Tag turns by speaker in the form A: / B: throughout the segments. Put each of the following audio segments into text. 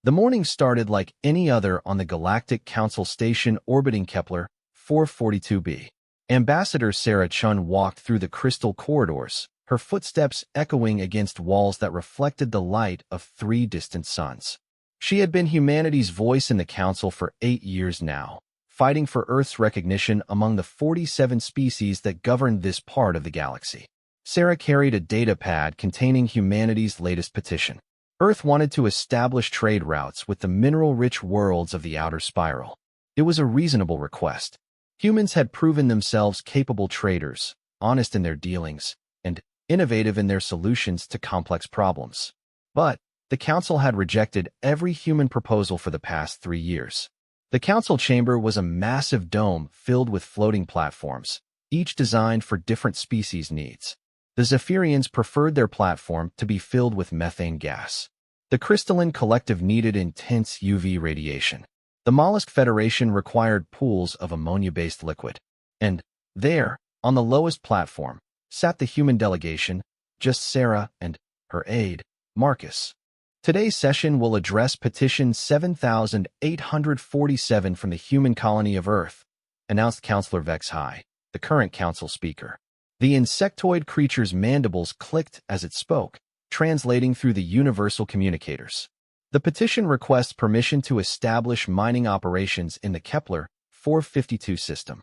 A: The morning started like any other on the Galactic Council station orbiting Kepler 442b. Ambassador Sarah Chun walked through the crystal corridors, her footsteps echoing against walls that reflected the light of 3 distant suns. She had been humanity's voice in the Council for 8 years now, fighting for Earth's recognition among the 47 species that governed this part of the galaxy. Sarah carried a data pad containing humanity's latest petition. Earth wanted to establish trade routes with the mineral-rich worlds of the outer spiral. It was a reasonable request. Humans had proven themselves capable traders, honest in their dealings, and innovative in their solutions to complex problems. But the Council had rejected every human proposal for the past 3 years. The Council chamber was a massive dome filled with floating platforms, each designed for different species' needs. The Zephyrians preferred their platform to be filled with methane gas. The Crystalline Collective needed intense UV radiation. The Mollusk Federation required pools of ammonia-based liquid. And there, on the lowest platform, sat the human delegation, just Sarah and her aide, Marcus. Today's session will address Petition 7847 from the human colony of Earth, announced Councillor Vex High, the current council speaker. The insectoid creature's mandibles clicked as it spoke, translating through the universal communicators. The petition requests permission to establish mining operations in the Kepler 452 system.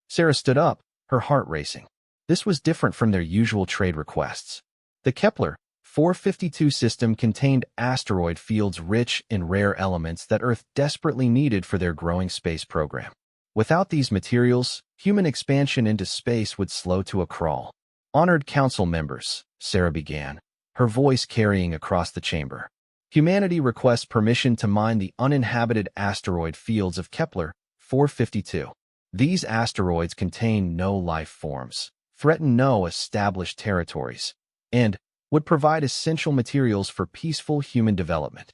A: Sarah stood up, her heart racing. This was different from their usual trade requests. The Kepler 452 system contained asteroid fields rich in rare elements that Earth desperately needed for their growing space program. Without these materials, human expansion into space would slow to a crawl. Honored council members, Sarah began, her voice carrying across the chamber. Humanity requests permission to mine the uninhabited asteroid fields of Kepler 452. These asteroids contain no life forms, threaten no established territories, and would provide essential materials for peaceful human development.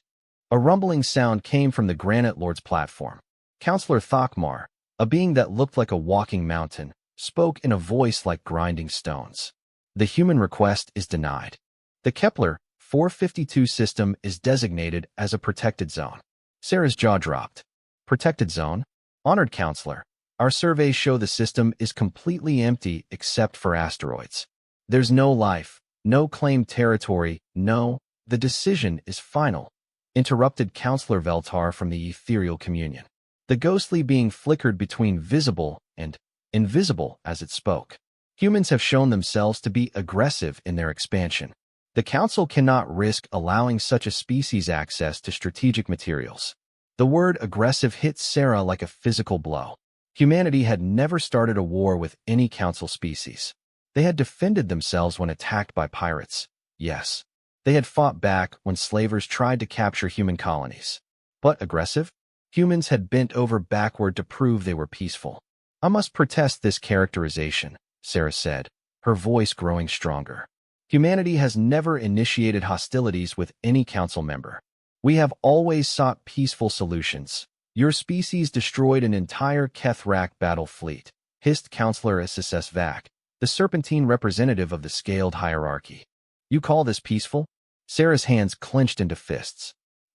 A: A rumbling sound came from the Granite Lord's platform. Councillor Thakmar, a being that looked like a walking mountain, spoke in a voice like grinding stones. The human request is denied. The Kepler 452 system is designated as a protected zone. Sarah's jaw dropped. Protected zone? Honored Councillor, our surveys show the system is completely empty except for asteroids. There's no life, no claimed territory, no, the decision is final, interrupted Councillor Veltar from the ethereal communion. The ghostly being flickered between visible and invisible as it spoke. Humans have shown themselves to be aggressive in their expansion. The Council cannot risk allowing such a species access to strategic materials. The word aggressive hit Sarah like a physical blow. Humanity had never started a war with any Council species. They had defended themselves when attacked by pirates. Yes, they had fought back when slavers tried to capture human colonies. But aggressive? Humans had bent over backward to prove they were peaceful. I must protest this characterization, Sarah said, her voice growing stronger. Humanity has never initiated hostilities with any council member. We have always sought peaceful solutions. Your species destroyed an entire Kethrak battle fleet, hissed Councillor SSS Vac, the serpentine representative of the scaled hierarchy. You call this peaceful? Sarah's hands clenched into fists.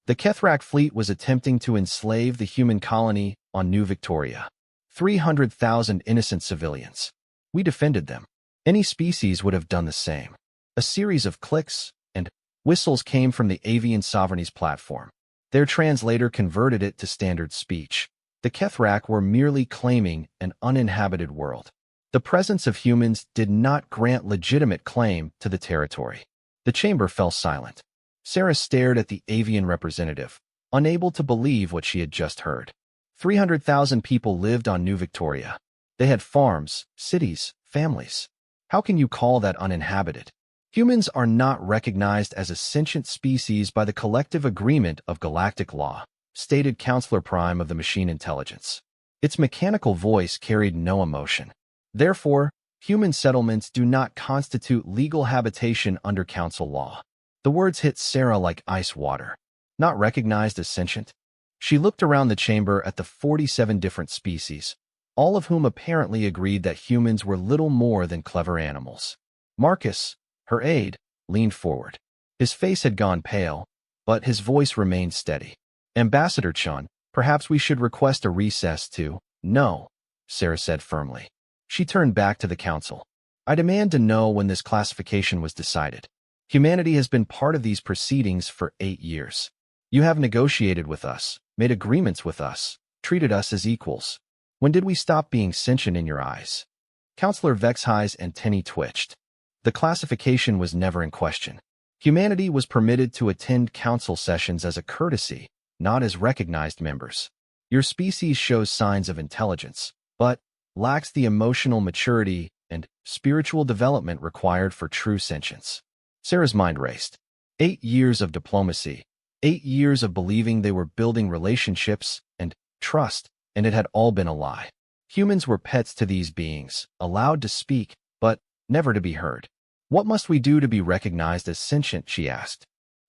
A: The Kethrak fleet was attempting to enslave the human colony on New Victoria. 300,000 innocent civilians. We defended them. Any species would have done the same. A series of clicks and whistles came from the Avian Sovereignty's platform. Their translator converted it to standard speech. The Kethrak were merely claiming an uninhabited world. The presence of humans did not grant legitimate claim to the territory. The chamber fell silent. Sarah stared at the avian representative, unable to believe what she had just heard. 300,000 people lived on New Victoria. They had farms, cities, families. How can you call that uninhabited? Humans are not recognized as a sentient species by the collective agreement of galactic law, stated Councillor Prime of the Machine Intelligence. Its mechanical voice carried no emotion. Therefore, human settlements do not constitute legal habitation under council law. The words hit Sarah like ice water. Not recognized as sentient? She looked around the chamber at the 47 different species, all of whom apparently agreed that humans were little more than clever animals. Marcus, her aide, leaned forward. His face had gone pale, but his voice remained steady. Ambassador Chun, perhaps we should request a recess too. No, Sarah said firmly. She turned back to the council. I demand to know when this classification was decided. Humanity has been part of these proceedings for 8 years. You have negotiated with us, made agreements with us, treated us as equals. When did we stop being sentient in your eyes? Counselor Vexhi's antennae twitched. The classification was never in question. Humanity was permitted to attend council sessions as a courtesy, not as recognized members. Your species shows signs of intelligence, but lacks the emotional maturity and spiritual development required for true sentience. Sarah's mind raced. 8 years of diplomacy, 8 years of believing they were building relationships and trust, and it had all been a lie. Humans were pets to these beings, allowed to speak, but never to be heard. What must we do to be recognized as sentient, she asked.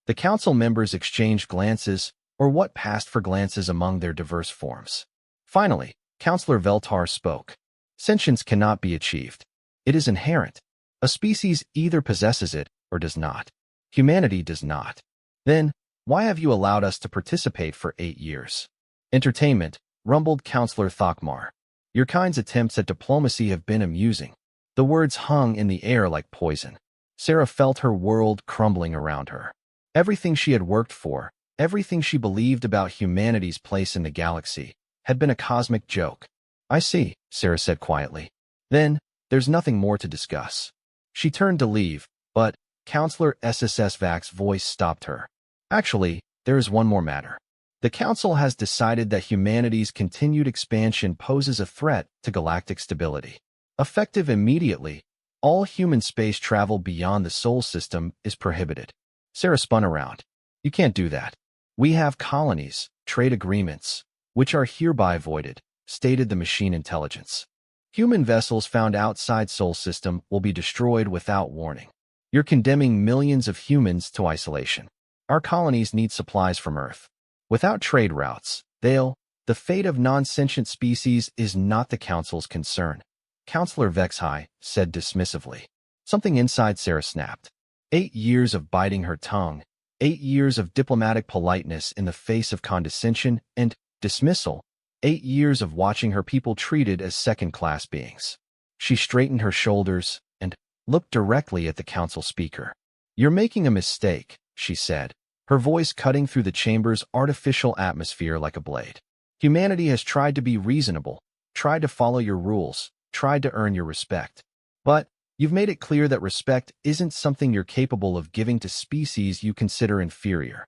A: The council members exchanged glances, or what passed for glances among their diverse forms. Finally, Counselor Veltar spoke. Sentience cannot be achieved. It is inherent. A species either possesses it or does not. Humanity does not. Then, why have you allowed us to participate for 8 years? Entertainment, rumbled Counselor Thokmar. Your kind's attempts at diplomacy have been amusing. The words hung in the air like poison. Sarah felt her world crumbling around her. Everything she had worked for, everything she believed about humanity's place in the galaxy, had been a cosmic joke. I see, Sarah said quietly. Then, there's nothing more to discuss. She turned to leave, but Counselor SSS Vax's voice stopped her. Actually, there is one more matter. The Council has decided that humanity's continued expansion poses a threat to galactic stability. Effective immediately, all human space travel beyond the Sol system is prohibited. Sarah spun around. You can't do that. We have colonies, trade agreements, which are hereby voided, stated the machine intelligence. Human vessels found outside Sol system will be destroyed without warning. You're condemning millions of humans to isolation. Our colonies need supplies from Earth. Without trade routes, the fate of non-sentient species is not the Council's concern. Counselor Vexhi said dismissively. Something inside Sarah snapped. 8 years of biting her tongue, 8 years of diplomatic politeness in the face of condescension and dismissal, 8 years of watching her people treated as second-class beings. She straightened her shoulders and looked directly at the council speaker. You're making a mistake, she said, her voice cutting through the chamber's artificial atmosphere like a blade. Humanity has tried to be reasonable, tried to follow your rules, tried to earn your respect. But you've made it clear that respect isn't something you're capable of giving to species you consider inferior.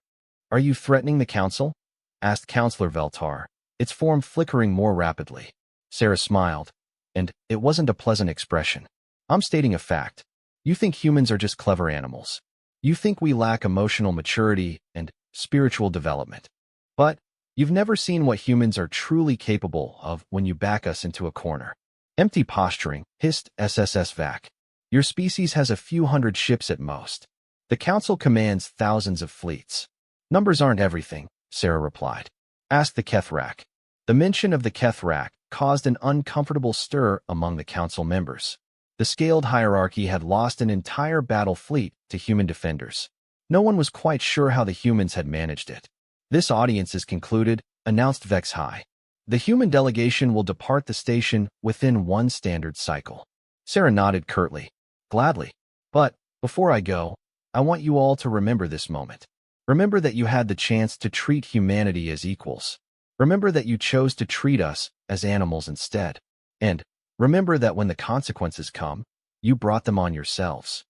A: Are you threatening the council? Asked Counselor Veltar, its form flickering more rapidly. Sarah smiled, and it wasn't a pleasant expression. I'm stating a fact. You think humans are just clever animals. You think we lack emotional maturity and spiritual development. But you've never seen what humans are truly capable of when you back us into a corner. Empty posturing, hissed SSS Vac. Your species has a few hundred ships at most. The Council commands thousands of fleets. Numbers aren't everything, Sarah replied. Ask the Kethrak. The mention of the Kethrak caused an uncomfortable stir among the Council members. The scaled hierarchy had lost an entire battle fleet to human defenders. No one was quite sure how the humans had managed it. This audience is concluded, announced Vexhi. The human delegation will depart the station within one standard cycle. Sarah nodded curtly. Gladly. But, before I go, I want you all to remember this moment. Remember that you had the chance to treat humanity as equals. Remember that you chose to treat us as animals instead. And remember that when the consequences come, you brought them on yourselves.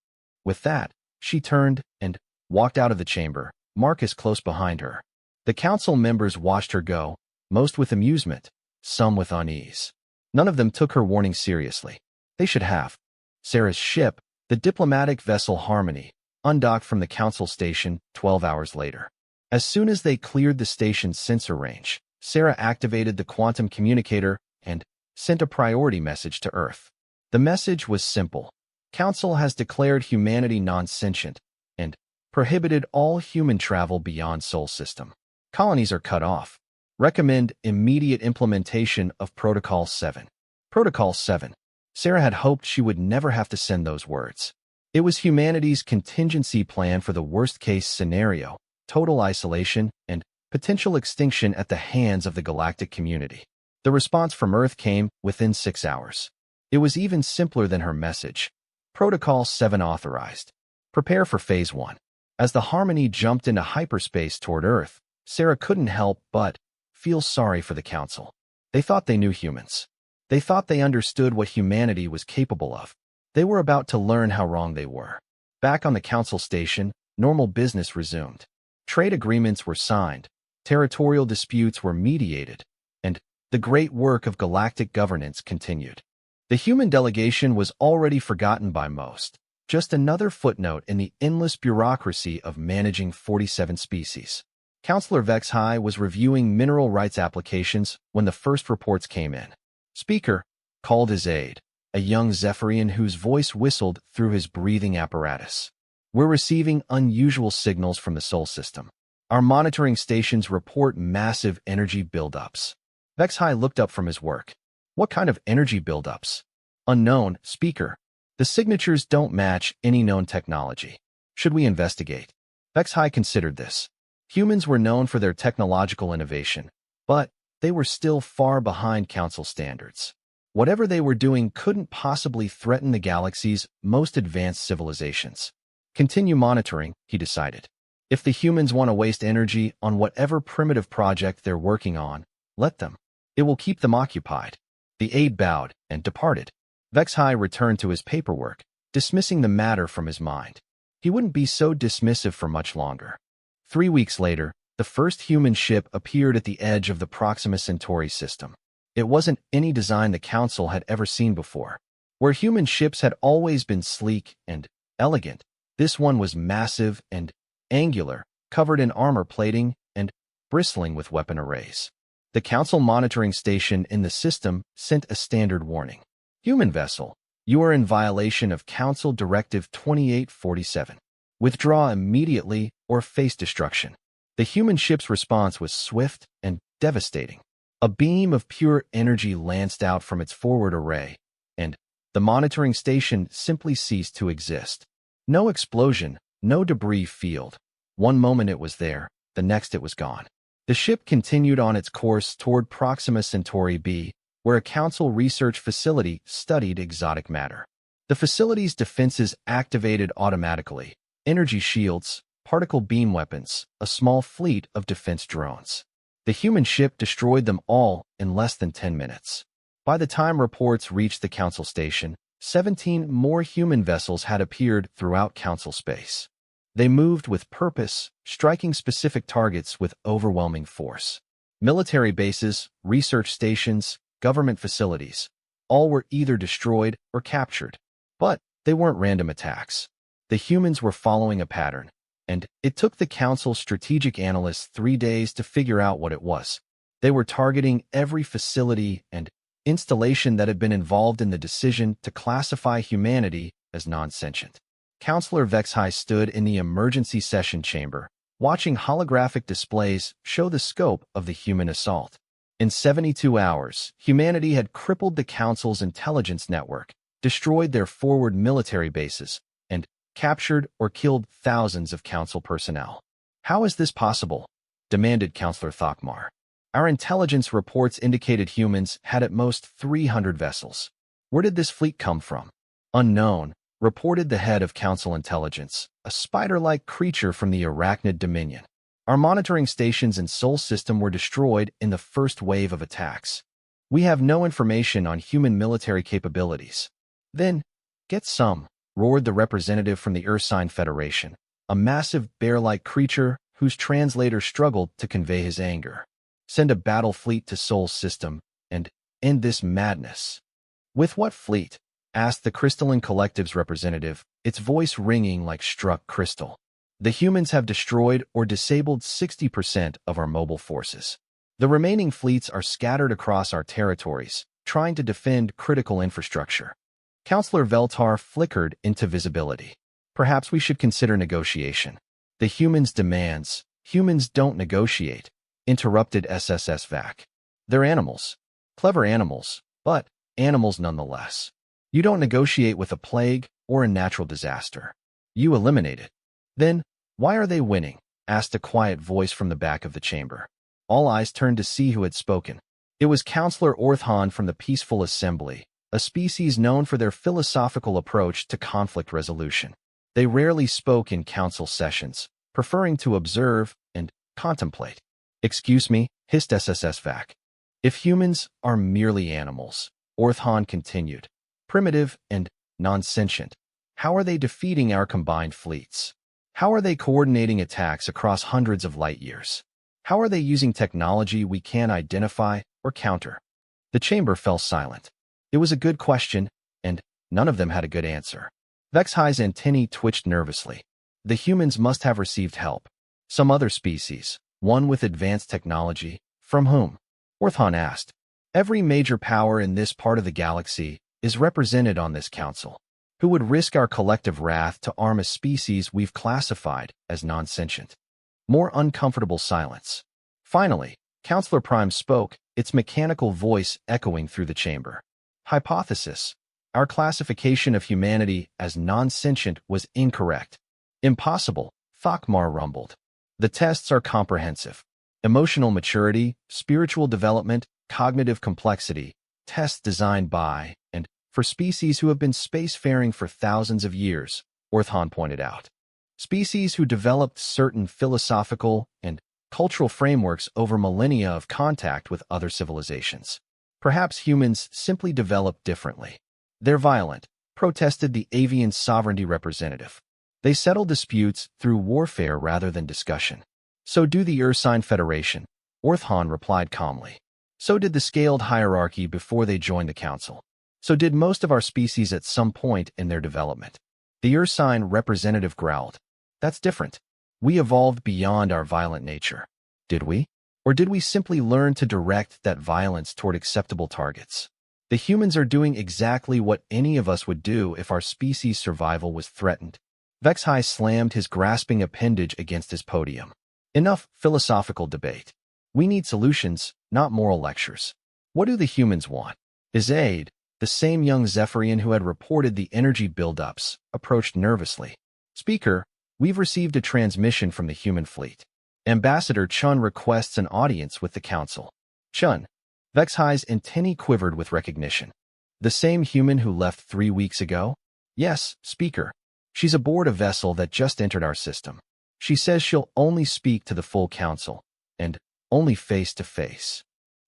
A: With that, she turned and walked out of the chamber, Marcus close behind her. The council members watched her go, most with amusement, some with unease. None of them took her warning seriously. They should have. Sarah's ship, the diplomatic vessel Harmony, undocked from the council station 12 hours later. As soon as they cleared the station's sensor range, Sarah activated the quantum communicator and sent a priority message to Earth. The message was simple. Council has declared humanity non-sentient and prohibited all human travel beyond Sol system. Colonies are cut off. Recommend immediate implementation of Protocol 7. Protocol 7. Sarah had hoped she would never have to send those words. It was humanity's contingency plan for the worst-case scenario, total isolation and potential extinction at the hands of the galactic community. The response from Earth came within 6 hours. It was even simpler than her message. Protocol 7 authorized. Prepare for Phase 1. As the Harmony jumped into hyperspace toward Earth, Sarah couldn't help but feel sorry for the Council. They thought they knew humans. They thought they understood what humanity was capable of. They were about to learn how wrong they were. Back on the Council station, normal business resumed. Trade agreements were signed, territorial disputes were mediated, and the great work of galactic governance continued. The human delegation was already forgotten by most, just another footnote in the endless bureaucracy of managing 47 species. Counselor Vex High was reviewing mineral rights applications when the first reports came in. Speaker called his aide, a young Zephyrian whose voice whistled through his breathing apparatus. We're receiving unusual signals from the Sol system. Our monitoring stations report massive energy buildups. Vex High looked up from his work. What kind of energy buildups? Unknown, Speaker. The signatures don't match any known technology. Should we investigate? Vex High considered this. Humans were known for their technological innovation, but they were still far behind Council standards. Whatever they were doing couldn't possibly threaten the galaxy's most advanced civilizations. Continue monitoring, he decided. If the humans want to waste energy on whatever primitive project they're working on, let them. It will keep them occupied. The aide bowed and departed. Vex High returned to his paperwork, dismissing the matter from his mind. He wouldn't be so dismissive for much longer. 3 weeks later, the first human ship appeared at the edge of the Proxima Centauri system. It wasn't any design the Council had ever seen before. Where human ships had always been sleek and elegant, this one was massive and angular, covered in armor plating and bristling with weapon arrays. The Council monitoring station in the system sent a standard warning. Human vessel, you are in violation of Council Directive 2847. Withdraw immediately or face destruction. The human ship's response was swift and devastating. A beam of pure energy lanced out from its forward array, and the monitoring station simply ceased to exist. No explosion, no debris field. One moment it was there, the next it was gone. The ship continued on its course toward Proxima Centauri b, where a Council research facility studied exotic matter. The facility's defenses activated automatically. Energy shields, particle beam weapons, a small fleet of defense drones. The human ship destroyed them all in less than 10 minutes. By the time reports reached the Council station, 17 more human vessels had appeared throughout Council space. They moved with purpose, striking specific targets with overwhelming force. Military bases, research stations, government facilities, all were either destroyed or captured. But they weren't random attacks. The humans were following a pattern, and it took the Council's strategic analysts 3 days to figure out what it was. They were targeting every facility and installation that had been involved in the decision to classify humanity as non-sentient. Counselor Vex High stood in the emergency session chamber, watching holographic displays show the scope of the human assault. In 72 hours, humanity had crippled the Council's intelligence network, destroyed their forward military bases, and captured or killed thousands of Council personnel. How is this possible? Demanded Counselor Thokmar. Our intelligence reports indicated humans had at most 300 vessels. Where did this fleet come from? Unknown, reported the head of Council intelligence, a spider-like creature from the Arachnid Dominion. Our monitoring stations and Sol system were destroyed in the first wave of attacks. We have no information on human military capabilities. Then, get some, roared the representative from the Ursine Federation, a massive bear-like creature whose translator struggled to convey his anger. Send a battle fleet to Sol system and end this madness. With what fleet? Asked the Crystalline Collective's representative, its voice ringing like struck crystal. The humans have destroyed or disabled 60% of our mobile forces. The remaining fleets are scattered across our territories, trying to defend critical infrastructure. Counselor Veltar flickered into visibility. Perhaps we should consider negotiation. The humans' demands. Humans don't negotiate, interrupted SSS Vac. They're animals. Clever animals, but animals nonetheless. You don't negotiate with a plague or a natural disaster. You eliminate it. Then, why are they winning? asked a quiet voice from the back of the chamber. All eyes turned to see who had spoken. It was Counselor Orthhan from the Peaceful Assembly, a species known for their philosophical approach to conflict resolution. They rarely spoke in council sessions, preferring to observe and contemplate. "Excuse me," hissed SSSVAC. "If humans are merely animals," Orthhan continued, "primitive and non-sentient, how are they defeating our combined fleets? How are they coordinating attacks across hundreds of light years? How are they using technology we can't identify or counter?" The chamber fell silent. It was a good question, and none of them had a good answer. Vexhi's antennae twitched nervously. The humans must have received help. Some other species, one with advanced technology. From whom? Orthhan asked. "Every major power in this part of the galaxy is represented on this council. Who would risk our collective wrath to arm a species we've classified as non-sentient?" More uncomfortable silence. Finally, Counselor Prime spoke, its mechanical voice echoing through the chamber. "Hypothesis. Our classification of humanity as non-sentient was incorrect." "Impossible," Thakmar rumbled. "The tests are comprehensive. Emotional maturity, spiritual development, cognitive complexity, tests designed by and for species who have been spacefaring for thousands of years," Orthhan pointed out. "Species who developed certain philosophical and cultural frameworks over millennia of contact with other civilizations. Perhaps humans simply developed differently. They're violent," protested the avian sovereignty representative. "They settle disputes through warfare rather than discussion." "So do the Ursine Federation," Orthhan replied calmly. "So did the scaled hierarchy before they joined the council. So did most of our species at some point in their development." The Ursine representative growled. "That's different. We evolved beyond our violent nature. Did we? Or did we simply learn to direct that violence toward acceptable targets? The humans are doing exactly what any of us would do if our species' survival was threatened." Vexhi slammed his grasping appendage against his podium. "Enough philosophical debate. We need solutions, not moral lectures. What do the humans want?" Izaid, the same young Zephyrian who had reported the energy buildups, approached nervously. "Speaker, we've received a transmission from the human fleet. Ambassador Chun requests an audience with the council." "Chun." Vexhi's antennae quivered with recognition. "The same human who left 3 weeks ago?" "Yes, Speaker. She's aboard a vessel that just entered our system. She says she'll only speak to the full council, and only face to face."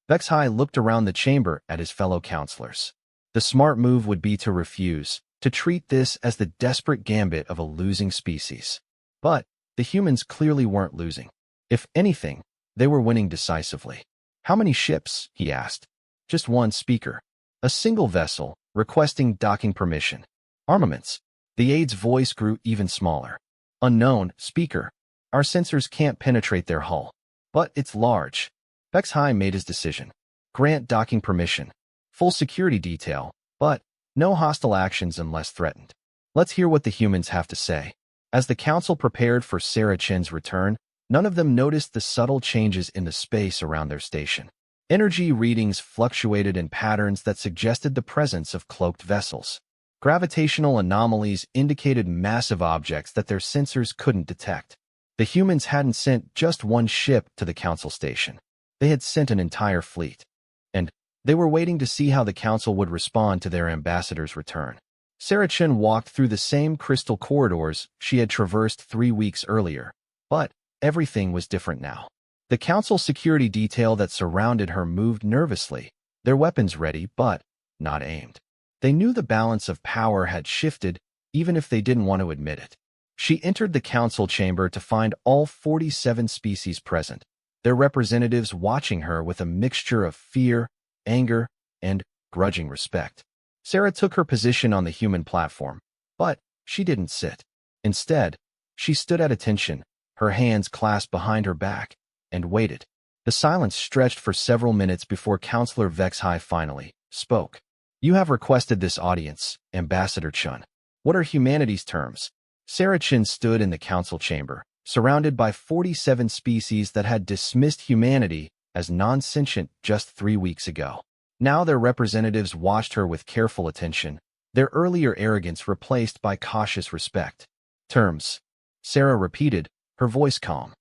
A: Vexhi looked around the chamber at his fellow counselors. The smart move would be to refuse, to treat this as the desperate gambit of a losing species. But the humans clearly weren't losing. If anything, they were winning decisively. "How many ships?" he asked. "Just one, Speaker. A single vessel, requesting docking permission." "Armaments?" The aide's voice grew even smaller. "Unknown, Speaker. Our sensors can't penetrate their hull. But it's large." Vexhi made his decision. "Grant docking permission. Full security detail, but no hostile actions unless threatened." Let's hear what the humans have to say. As the council prepared for Sarah Chen's return, none of them noticed the subtle changes in the space around their station. Energy readings fluctuated in patterns that suggested the presence of cloaked vessels. Gravitational anomalies indicated massive objects that their sensors couldn't detect. The humans hadn't sent just one ship to the council station. They had sent an entire fleet. And they were waiting to see how the council would respond to their ambassador's return. Sarah Chen walked through the same crystal corridors she had traversed 3 weeks earlier, but everything was different now. The council security detail that surrounded her moved nervously, their weapons ready but not aimed. They knew the balance of power had shifted, even if they didn't want to admit it. She entered the council chamber to find all 47 species present, their representatives watching her with a mixture of fear, anger, and grudging respect. Sarah took her position on the human platform, but she didn't sit. Instead, she stood at attention, her hands clasped behind her back, and waited. The silence stretched for several minutes before Counselor Vexhi finally spoke. "You have requested this audience, Ambassador Chun. What are humanity's terms?" Sarah Chen stood in the council chamber, surrounded by 47 species that had dismissed humanity as non-sentient just 3 weeks ago. Now their representatives watched her with careful attention, their earlier arrogance replaced by cautious respect. "Terms," Sarah repeated, her voice calm.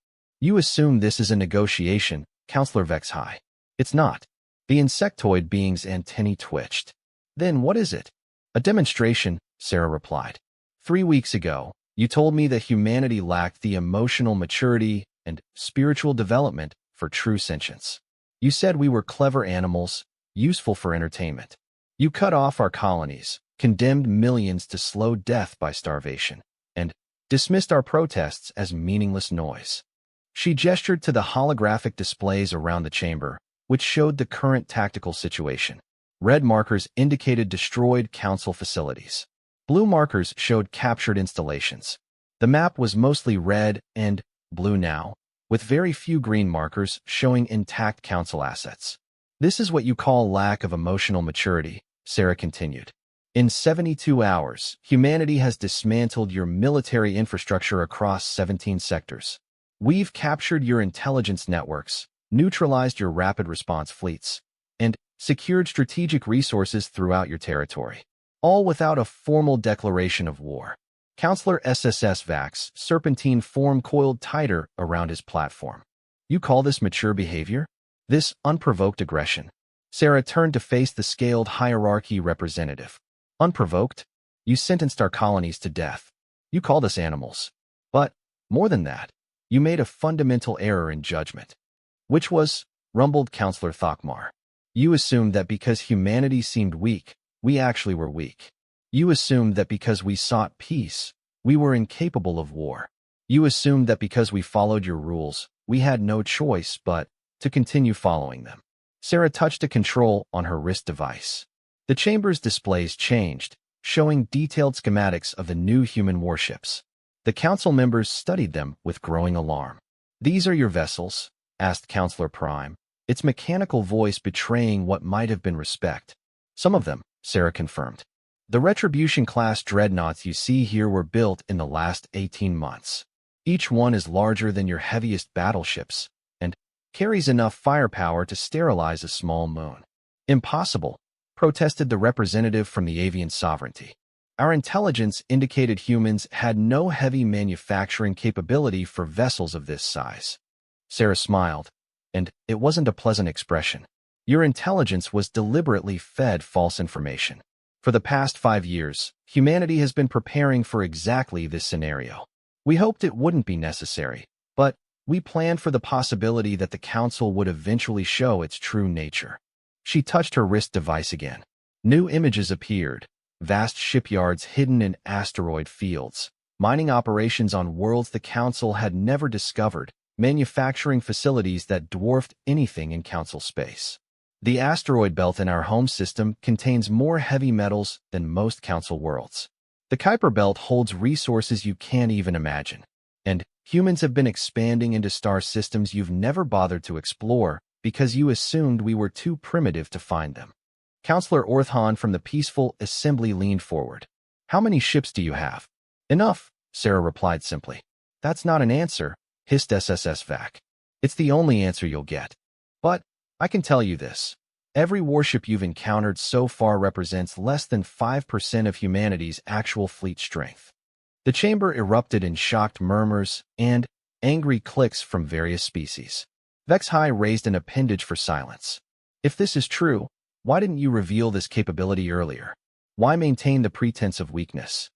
A: You assume this is a negotiation, Counselor Vex High. It's not. The insectoid being's antennae twitched. Then what is it? A demonstration, Sarah replied. 3 weeks ago, you told me that humanity lacked the emotional maturity and spiritual development for true sentience. You said we were clever animals, useful for entertainment. You cut off our colonies, condemned millions to slow death by starvation, and dismissed our protests as meaningless noise. She gestured to the holographic displays around the chamber, which showed the current tactical situation. Red markers indicated destroyed council facilities. Blue markers showed captured installations. The map was mostly red and blue now, with very few green markers showing intact council assets. This is what you call lack of emotional maturity, Sarah continued. In 72 hours, humanity has dismantled your military infrastructure across 17 sectors. We've captured your intelligence networks, neutralized your rapid response fleets, and secured strategic resources throughout your territory, all without a formal declaration of war. Counselor SSS Vax serpentine form coiled tighter around his platform. You call this mature behavior? This unprovoked aggression? Sarah turned to face the scaled hierarchy representative. Unprovoked? You sentenced our colonies to death. You called us animals. But, more than that, you made a fundamental error in judgment. Which was, rumbled Counselor Thokmar. You assumed that because humanity seemed weak, we actually were weak. You assumed that because we sought peace, we were incapable of war. You assumed that because we followed your rules, we had no choice but to continue following them. Sarah touched a control on her wrist device. The chamber's displays changed, showing detailed schematics of the new human warships. The council members studied them with growing alarm. These are your vessels? Asked Counselor Prime, its mechanical voice betraying what might have been respect. Some of them, Sarah confirmed. The Retribution-class dreadnoughts you see here were built in the last 18 months. Each one is larger than your heaviest battleships, and carries enough firepower to sterilize a small moon. Impossible, protested the representative from the Avian Sovereignty. Our intelligence indicated humans had no heavy manufacturing capability for vessels of this size. Sarah smiled, and it wasn't a pleasant expression. Your intelligence was deliberately fed false information. For the past 5 years, humanity has been preparing for exactly this scenario. We hoped it wouldn't be necessary, but we planned for the possibility that the Council would eventually show its true nature. She touched her wrist device again. New images appeared. Vast shipyards hidden in asteroid fields, mining operations on worlds the Council had never discovered, manufacturing facilities that dwarfed anything in Council space. The asteroid belt in our home system contains more heavy metals than most Council worlds. The Kuiper Belt holds resources you can't even imagine. And humans have been expanding into star systems you've never bothered to explore because you assumed we were too primitive to find them. Counselor Orthhan from the Peaceful Assembly leaned forward. How many ships do you have? Enough, Sarah replied simply. That's not an answer, hissed SSS Vac. It's the only answer you'll get. But I can tell you this. Every warship you've encountered so far represents less than 5% of humanity's actual fleet strength. The chamber erupted in shocked murmurs and angry clicks from various species. Vex High raised an appendage for silence. If this is true, why didn't you reveal this capability earlier? Why maintain the pretense of weakness?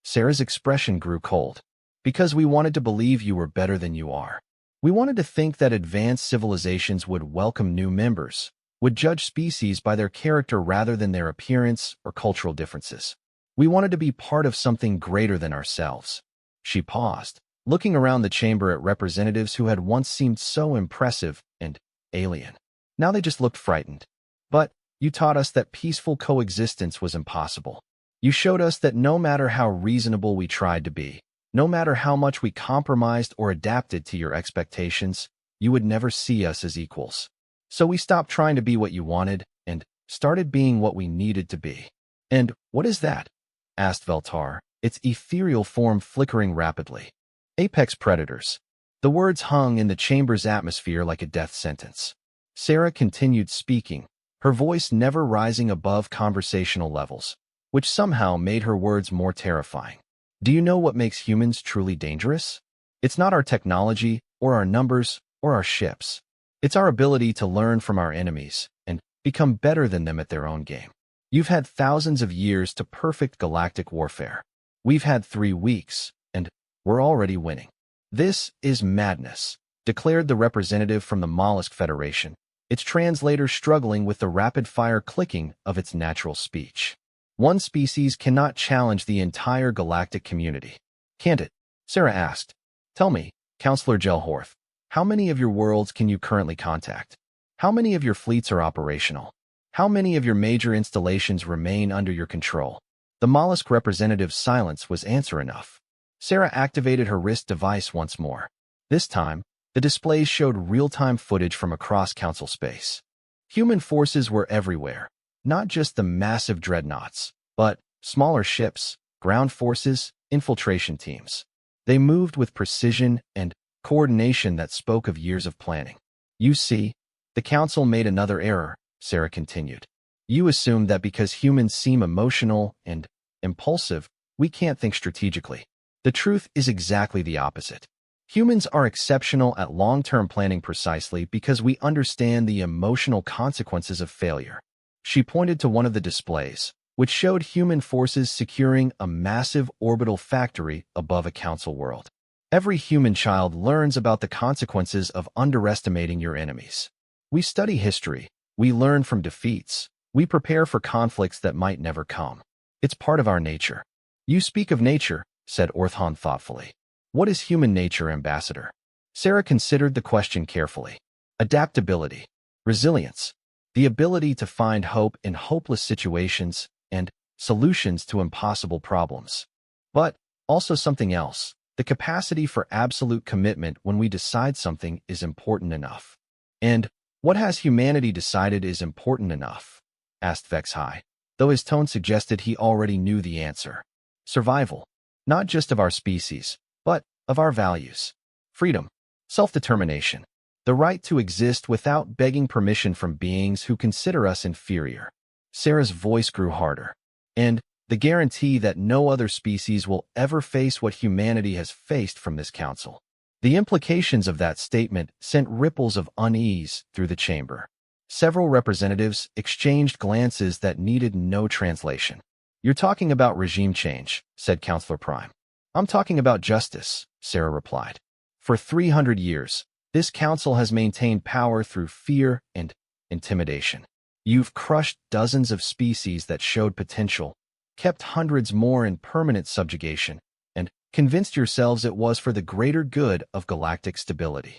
A: Sarah's expression grew cold. Because we wanted to believe you were better than you are. We wanted to think that advanced civilizations would welcome new members, would judge species by their character rather than their appearance or cultural differences. We wanted to be part of something greater than ourselves. She paused, looking around the chamber at representatives who had once seemed so impressive and alien. Now they just looked frightened. But you taught us that peaceful coexistence was impossible. You showed us that no matter how reasonable we tried to be, no matter how much we compromised or adapted to your expectations, you would never see us as equals. So we stopped trying to be what you wanted and started being what we needed to be. And what is that? Asked Veltar, its ethereal form flickering rapidly. Apex predators. The words hung in the chamber's atmosphere like a death sentence. Sarah continued speaking, her voice never rising above conversational levels, which somehow made her words more terrifying. Do you know what makes humans truly dangerous? It's not our technology or our numbers, or our ships. It's our ability to learn from our enemies and become better than them at their own game. You've had thousands of years to perfect galactic warfare. We've had 3 weeks, and we're already winning. This is madness, declared the representative from the Mollusk Federation, its translator struggling with the rapid-fire clicking of its natural speech. One species cannot challenge the entire galactic community. Can't it? Sarah asked. Tell me, Counselor Gelhorth, how many of your worlds can you currently contact? How many of your fleets are operational? How many of your major installations remain under your control? The mollusk representative's silence was answer enough. Sarah activated her wrist device once more. This time, the displays showed real-time footage from across Council space. Human forces were everywhere, not just the massive dreadnoughts, but smaller ships, ground forces, infiltration teams. They moved with precision and coordination that spoke of years of planning. You see, the Council made another error, Sarah continued. You assume that because humans seem emotional and impulsive, we can't think strategically. The truth is exactly the opposite. Humans are exceptional at long-term planning precisely because we understand the emotional consequences of failure. She pointed to one of the displays, which showed human forces securing a massive orbital factory above a Council world. Every human child learns about the consequences of underestimating your enemies. We study history. We learn from defeats. We prepare for conflicts that might never come. It's part of our nature. You speak of nature, said Orthon thoughtfully. What is human nature, Ambassador? Sarah considered the question carefully. Adaptability, resilience, the ability to find hope in hopeless situations, and solutions to impossible problems. But also something else, the capacity for absolute commitment when we decide something is important enough. And what has humanity decided is important enough? Asked Vex-High, though his tone suggested he already knew the answer. Survival, not just of our species, but of our values. Freedom, self-determination, the right to exist without begging permission from beings who consider us inferior. Sarah's voice grew harder. And the guarantee that no other species will ever face what humanity has faced from this Council. The implications of that statement sent ripples of unease through the chamber. Several representatives exchanged glances that needed no translation. You're talking about regime change, said Counselor Prime. I'm talking about justice, Sarah replied. For 300 years, this Council has maintained power through fear and intimidation. You've crushed dozens of species that showed potential, kept hundreds more in permanent subjugation, and convinced yourselves it was for the greater good of galactic stability.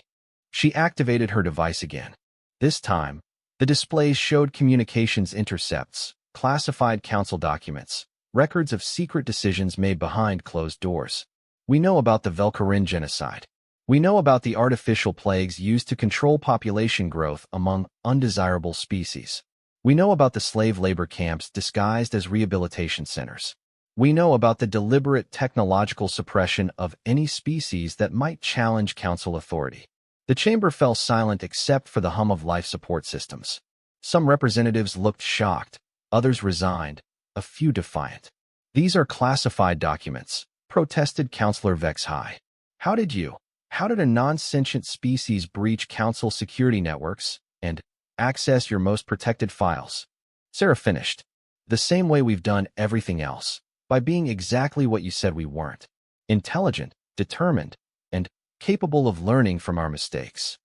A: She activated her device again. This time, the displays showed communications intercepts, classified Council documents, records of secret decisions made behind closed doors. We know about the Velcarin genocide. We know about the artificial plagues used to control population growth among undesirable species. We know about the slave labor camps disguised as rehabilitation centers. We know about the deliberate technological suppression of any species that might challenge Council authority. The chamber fell silent except for the hum of life support systems. Some representatives looked shocked, others resigned, a few defiant. These are classified documents, protested Counselor Vex-High. How did a non-sentient species breach Council security networks and access your most protected files? Sarah finished. The same way we've done everything else, by being exactly what you said we weren't. Intelligent, determined, and capable of learning from our mistakes.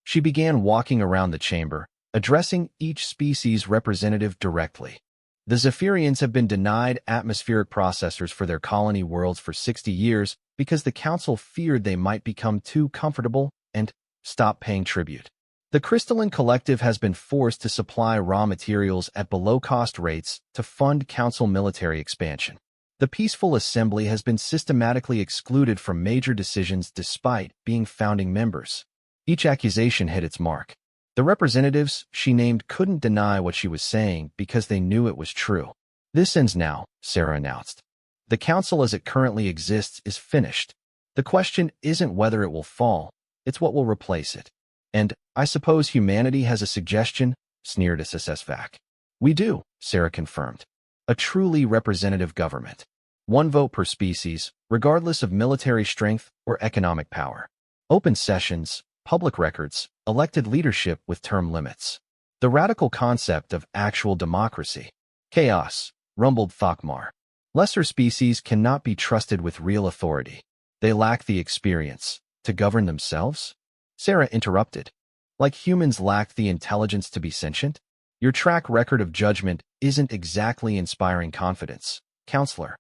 A: She began walking around the chamber, addressing each species representative directly. The Zephyrians have been denied atmospheric processors for their colony worlds for 60 years because the Council feared they might become too comfortable and stop paying tribute. The Crystalline Collective has been forced to supply raw materials at below-cost rates to fund Council military expansion. The Peaceful Assembly has been systematically excluded from major decisions despite being founding members. Each accusation hit its mark. The representatives she named couldn't deny what she was saying because they knew it was true. This ends now, Sarah announced. The Council as it currently exists is finished. The question isn't whether it will fall, it's what will replace it. And I suppose humanity has a suggestion, sneered SSSVAC. We do, Sarah confirmed. A truly representative government. One vote per species, regardless of military strength or economic power. Open sessions, public records, elected leadership with term limits. The radical concept of actual democracy. Chaos, rumbled Thokmar. Lesser species cannot be trusted with real authority. They lack the experience to govern themselves? Sarah interrupted. Like humans lack the intelligence to be sentient? Your track record of judgment isn't exactly inspiring confidence, counselor.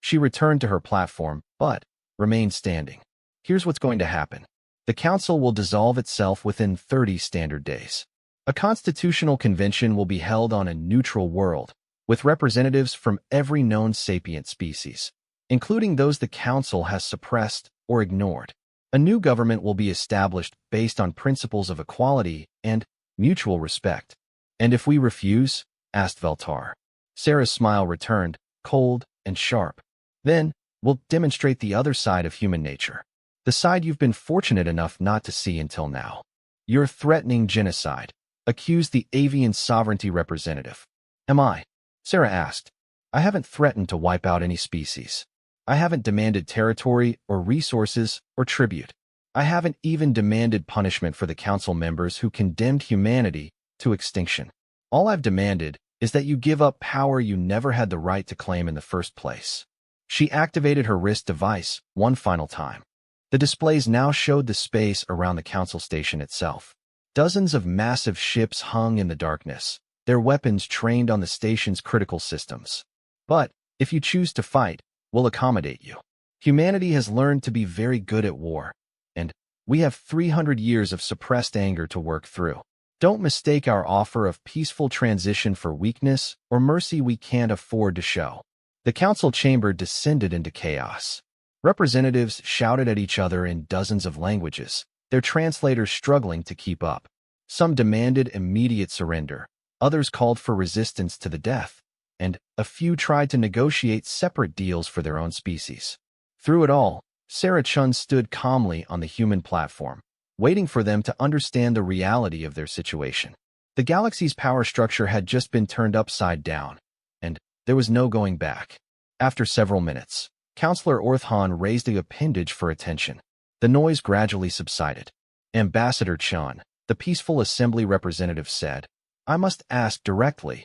A: She returned to her platform, but remained standing. Here's what's going to happen. The council will dissolve itself within 30 standard days. A constitutional convention will be held on a neutral world, with representatives from every known sapient species, including those the council has suppressed or ignored. A new government will be established based on principles of equality and mutual respect. And if we refuse? Asked Veltar. Sarah's smile returned, cold and sharp. Then, we'll demonstrate the other side of human nature. The side you've been fortunate enough not to see until now. You're threatening genocide, accused the avian sovereignty representative. Am I? Sarah asked. I haven't threatened to wipe out any species. I haven't demanded territory or resources or tribute. I haven't even demanded punishment for the council members who condemned humanity to extinction. All I've demanded is that you give up power you never had the right to claim in the first place. She activated her wrist device one final time. The displays now showed the space around the council station itself. Dozens of massive ships hung in the darkness, their weapons trained on the station's critical systems. But, if you choose to fight, we'll accommodate you. Humanity has learned to be very good at war, and we have 300 years of suppressed anger to work through. Don't mistake our offer of peaceful transition for weakness or mercy we can't afford to show. The council chamber descended into chaos. Representatives shouted at each other in dozens of languages, their translators struggling to keep up. Some demanded immediate surrender, others called for resistance to the death, and a few tried to negotiate separate deals for their own species. Through it all, Sarah Chun stood calmly on the human platform, waiting for them to understand the reality of their situation. The galaxy's power structure had just been turned upside down, and there was no going back. After several minutes, Counselor Orthhan raised the appendage for attention. The noise gradually subsided. Ambassador Chun, the peaceful assembly representative said, I must ask directly,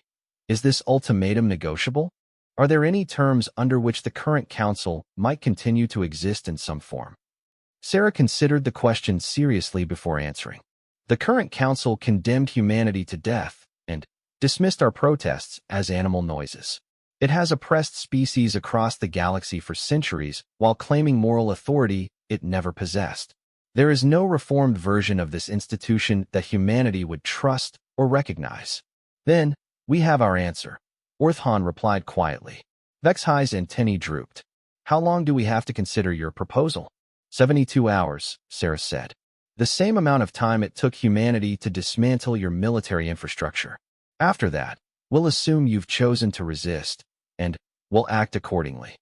A: is this ultimatum negotiable? Are there any terms under which the current council might continue to exist in some form? Sarah considered the question seriously before answering. The current council condemned humanity to death and dismissed our protests as animal noises. It has oppressed species across the galaxy for centuries while claiming moral authority it never possessed. There is no reformed version of this institution that humanity would trust or recognize. Then, we have our answer, Orthhan replied quietly. Vexhi's antennae drooped. How long do we have to consider your proposal? 72 hours, Sarah said. The same amount of time it took humanity to dismantle your military infrastructure. After that, we'll assume you've chosen to resist, and we'll act accordingly.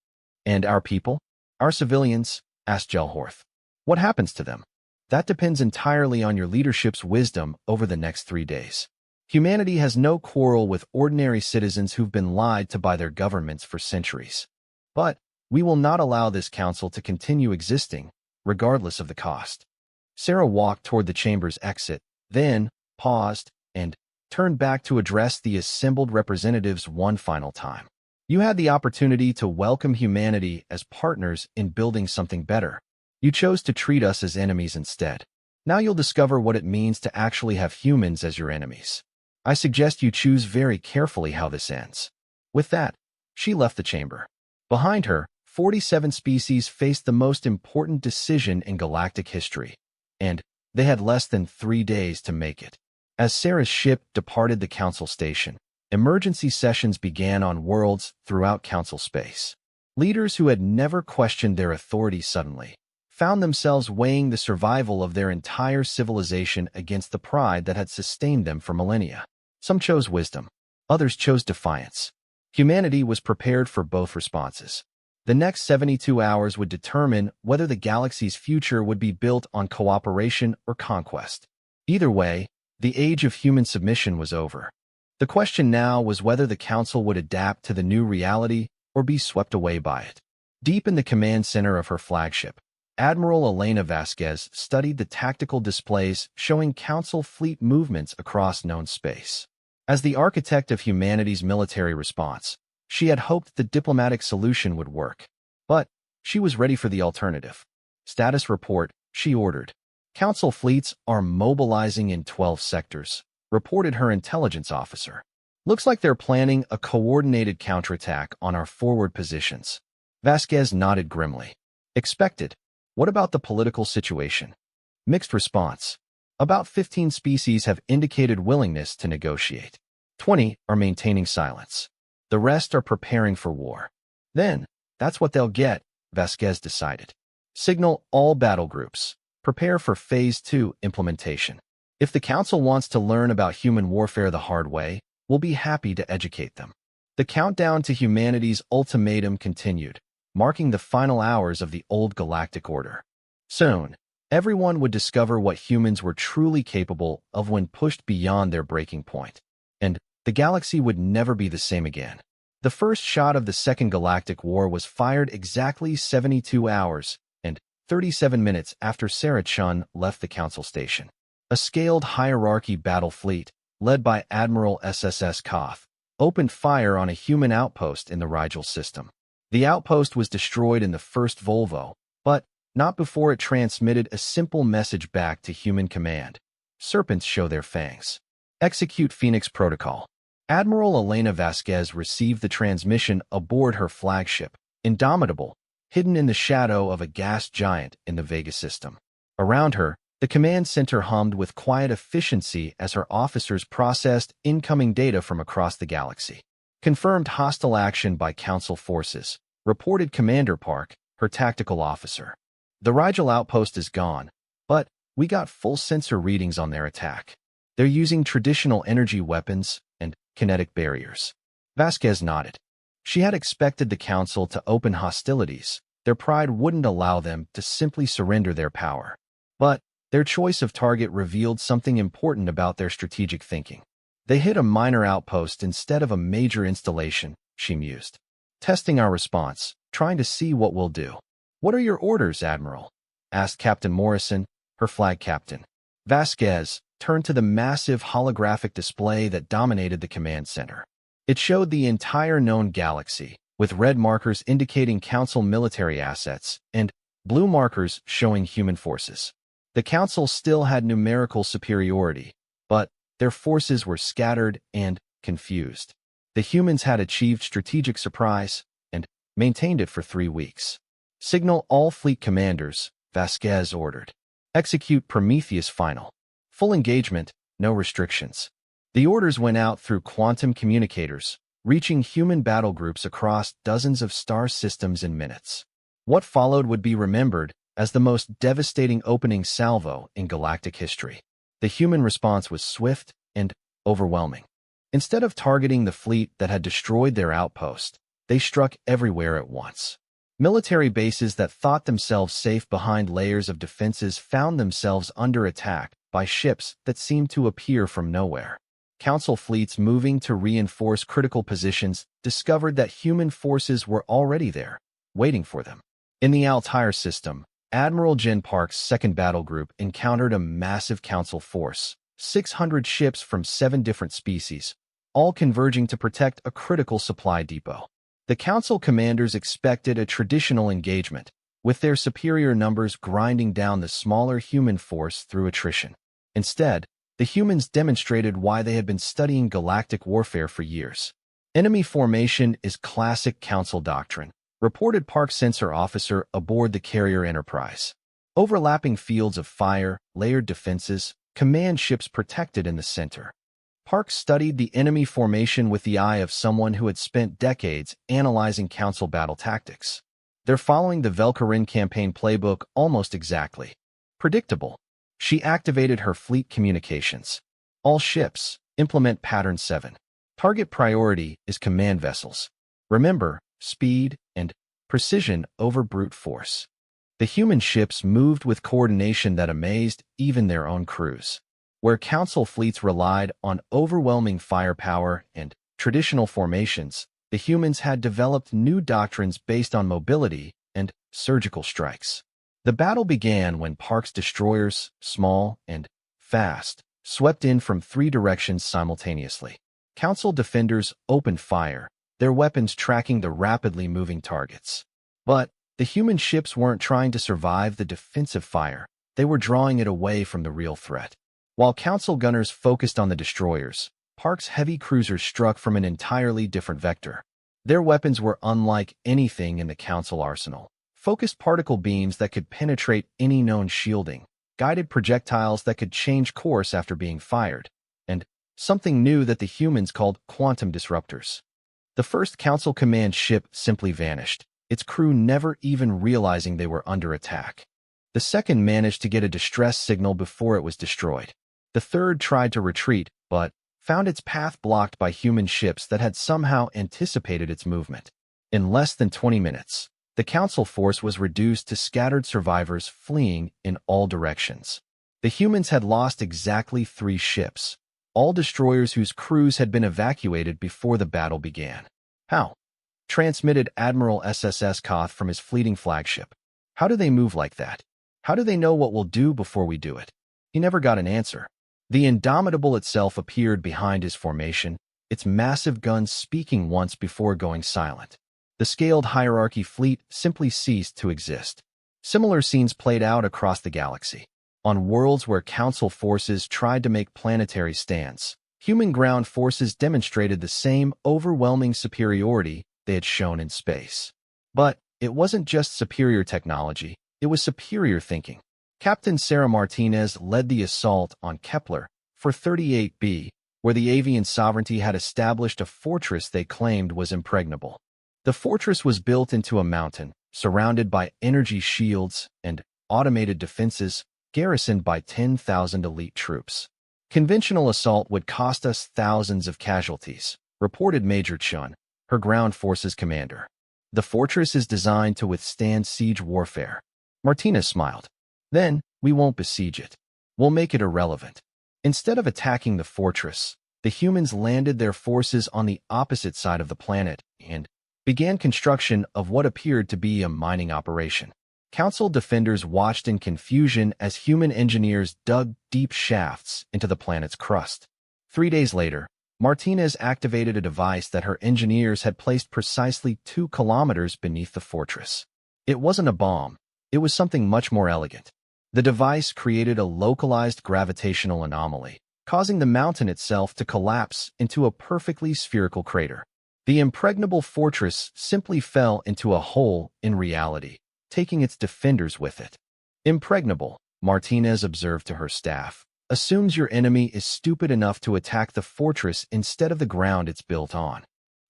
A: And our people? Our civilians? Asked Gelhorth. What happens to them? That depends entirely on your leadership's wisdom over the next 3 days. Humanity has no quarrel with ordinary citizens who've been lied to by their governments for centuries. But we will not allow this council to continue existing, regardless of the cost. Sarah walked toward the chamber's exit, then paused and turned back to address the assembled representatives one final time. You had the opportunity to welcome humanity as partners in building something better. You chose to treat us as enemies instead. Now you'll discover what it means to actually have humans as your enemies. I suggest you choose very carefully how this ends. With that, she left the chamber. Behind her, 47 species faced the most important decision in galactic history, and they had less than 3 days to make it. As Sarah's ship departed the council station, emergency sessions began on worlds throughout council space. Leaders who had never questioned their authority suddenly found themselves weighing the survival of their entire civilization against the pride that had sustained them for millennia. Some chose wisdom, others chose defiance. Humanity was prepared for both responses. The next 72 hours would determine whether the galaxy's future would be built on cooperation or conquest. Either way, the age of human submission was over. The question now was whether the council would adapt to the new reality or be swept away by it. Deep in the command center of her flagship, Admiral Elena Vasquez studied the tactical displays showing Council fleet movements across known space. As the architect of humanity's military response, she had hoped the diplomatic solution would work. But she was ready for the alternative. Status report, she ordered. Council fleets are mobilizing in 12 sectors, reported her intelligence officer. Looks like they're planning a coordinated counterattack on our forward positions. Vasquez nodded grimly. Expected. What about the political situation? Mixed response. About 15 species have indicated willingness to negotiate. 20 are maintaining silence. The rest are preparing for war. Then, that's what they'll get, Vasquez decided. Signal all battle groups. Prepare for Phase 2 implementation. If the Council wants to learn about human warfare the hard way, we'll be happy to educate them. The countdown to humanity's ultimatum continued, marking the final hours of the old galactic order. Soon, everyone would discover what humans were truly capable of when pushed beyond their breaking point. And the galaxy would never be the same again. The first shot of the Second Galactic War was fired exactly 72 hours and 37 minutes after Sarah Chun left the Council station. A scaled hierarchy battle fleet, led by Admiral SSS Koth, opened fire on a human outpost in the Rigel system. The outpost was destroyed in the first Volvo, but not before it transmitted a simple message back to human command. Serpents show their fangs. Execute Phoenix Protocol. Admiral Elena Vasquez received the transmission aboard her flagship, Indomitable, hidden in the shadow of a gas giant in the Vega system. Around her, the command center hummed with quiet efficiency as her officers processed incoming data from across the galaxy. Confirmed hostile action by Council forces, reported Commander Park, her tactical officer. The Rigel outpost is gone, but we got full sensor readings on their attack. They're using traditional energy weapons and kinetic barriers. Vasquez nodded. She had expected the Council to open hostilities. Their pride wouldn't allow them to simply surrender their power. But their choice of target revealed something important about their strategic thinking. They hit a minor outpost instead of a major installation, she mused. Testing our response, trying to see what we'll do. What are your orders, Admiral? Asked Captain Morrison, her flag captain. Vasquez turned to the massive holographic display that dominated the command center. It showed the entire known galaxy, with red markers indicating Council military assets and blue markers showing human forces. The Council still had numerical superiority, but their forces were scattered and confused. The humans had achieved strategic surprise and maintained it for 3 weeks. Signal all fleet commanders, Vasquez ordered. Execute Prometheus Final. Full engagement, no restrictions. The orders went out through quantum communicators, reaching human battle groups across dozens of star systems in minutes. What followed would be remembered as the most devastating opening salvo in galactic history. The human response was swift and overwhelming. Instead of targeting the fleet that had destroyed their outpost, they struck everywhere at once. Military bases that thought themselves safe behind layers of defenses found themselves under attack by ships that seemed to appear from nowhere. Council fleets moving to reinforce critical positions discovered that human forces were already there, waiting for them. In the Altair system, Admiral Jen Park's second battle group encountered a massive Council force, 600 ships from 7 different species, all converging to protect a critical supply depot. The Council commanders expected a traditional engagement, with their superior numbers grinding down the smaller human force through attrition. Instead, the humans demonstrated why they had been studying galactic warfare for years. Enemy formation is classic Council doctrine, reported Park Sensor Officer aboard the carrier Enterprise. Overlapping fields of fire, layered defenses, command ships protected in the center. Park studied the enemy formation with the eye of someone who had spent decades analyzing Council battle tactics. They're following the Velkarin campaign playbook almost exactly. Predictable. She activated her fleet communications. All ships, implement Pattern 7. Target priority is command vessels. Remember, speed and precision over brute force. The human ships moved with coordination that amazed even their own crews. Where Council fleets relied on overwhelming firepower and traditional formations, the humans had developed new doctrines based on mobility and surgical strikes. The battle began when Park's destroyers, small and fast, swept in from three directions simultaneously. Council defenders opened fire, their weapons tracking the rapidly moving targets. But the human ships weren't trying to survive the defensive fire, they were drawing it away from the real threat. While Council gunners focused on the destroyers, Park's heavy cruisers struck from an entirely different vector. Their weapons were unlike anything in the Council arsenal. Focused particle beams that could penetrate any known shielding, guided projectiles that could change course after being fired, and something new that the humans called quantum disruptors. The first Council command ship simply vanished, its crew never even realizing they were under attack. The second managed to get a distress signal before it was destroyed. The third tried to retreat, but found its path blocked by human ships that had somehow anticipated its movement. In less than 20 minutes, the Council force was reduced to scattered survivors fleeing in all directions. The humans had lost exactly 3 ships, all destroyers whose crews had been evacuated before the battle began. How? Transmitted Admiral SSS Koth from his fleeting flagship. How do they move like that? How do they know what we'll do before we do it? He never got an answer. The Indomitable itself appeared behind his formation, its massive guns speaking once before going silent. The scaled hierarchy fleet simply ceased to exist. Similar scenes played out across the galaxy. On worlds where Council forces tried to make planetary stands, human ground forces demonstrated the same overwhelming superiority they had shown in space. But it wasn't just superior technology, it was superior thinking. Captain Sarah Martinez led the assault on Kepler for 38b, where the avian sovereignty had established a fortress they claimed was impregnable. The fortress was built into a mountain, surrounded by energy shields and automated defenses, garrisoned by 10,000 elite troops. Conventional assault would cost us thousands of casualties, reported Major Chun, her ground forces commander. The fortress is designed to withstand siege warfare. Martinez smiled. Then, we won't besiege it. We'll make it irrelevant. Instead of attacking the fortress, the humans landed their forces on the opposite side of the planet and began construction of what appeared to be a mining operation. Council defenders watched in confusion as human engineers dug deep shafts into the planet's crust. 3 days later, Martinez activated a device that her engineers had placed precisely 2 kilometers beneath the fortress. It wasn't a bomb. It was something much more elegant. The device created a localized gravitational anomaly, causing the mountain itself to collapse into a perfectly spherical crater. The impregnable fortress simply fell into a hole in reality, taking its defenders with it. Impregnable, Martinez observed to her staff, assumes your enemy is stupid enough to attack the fortress instead of the ground it's built on.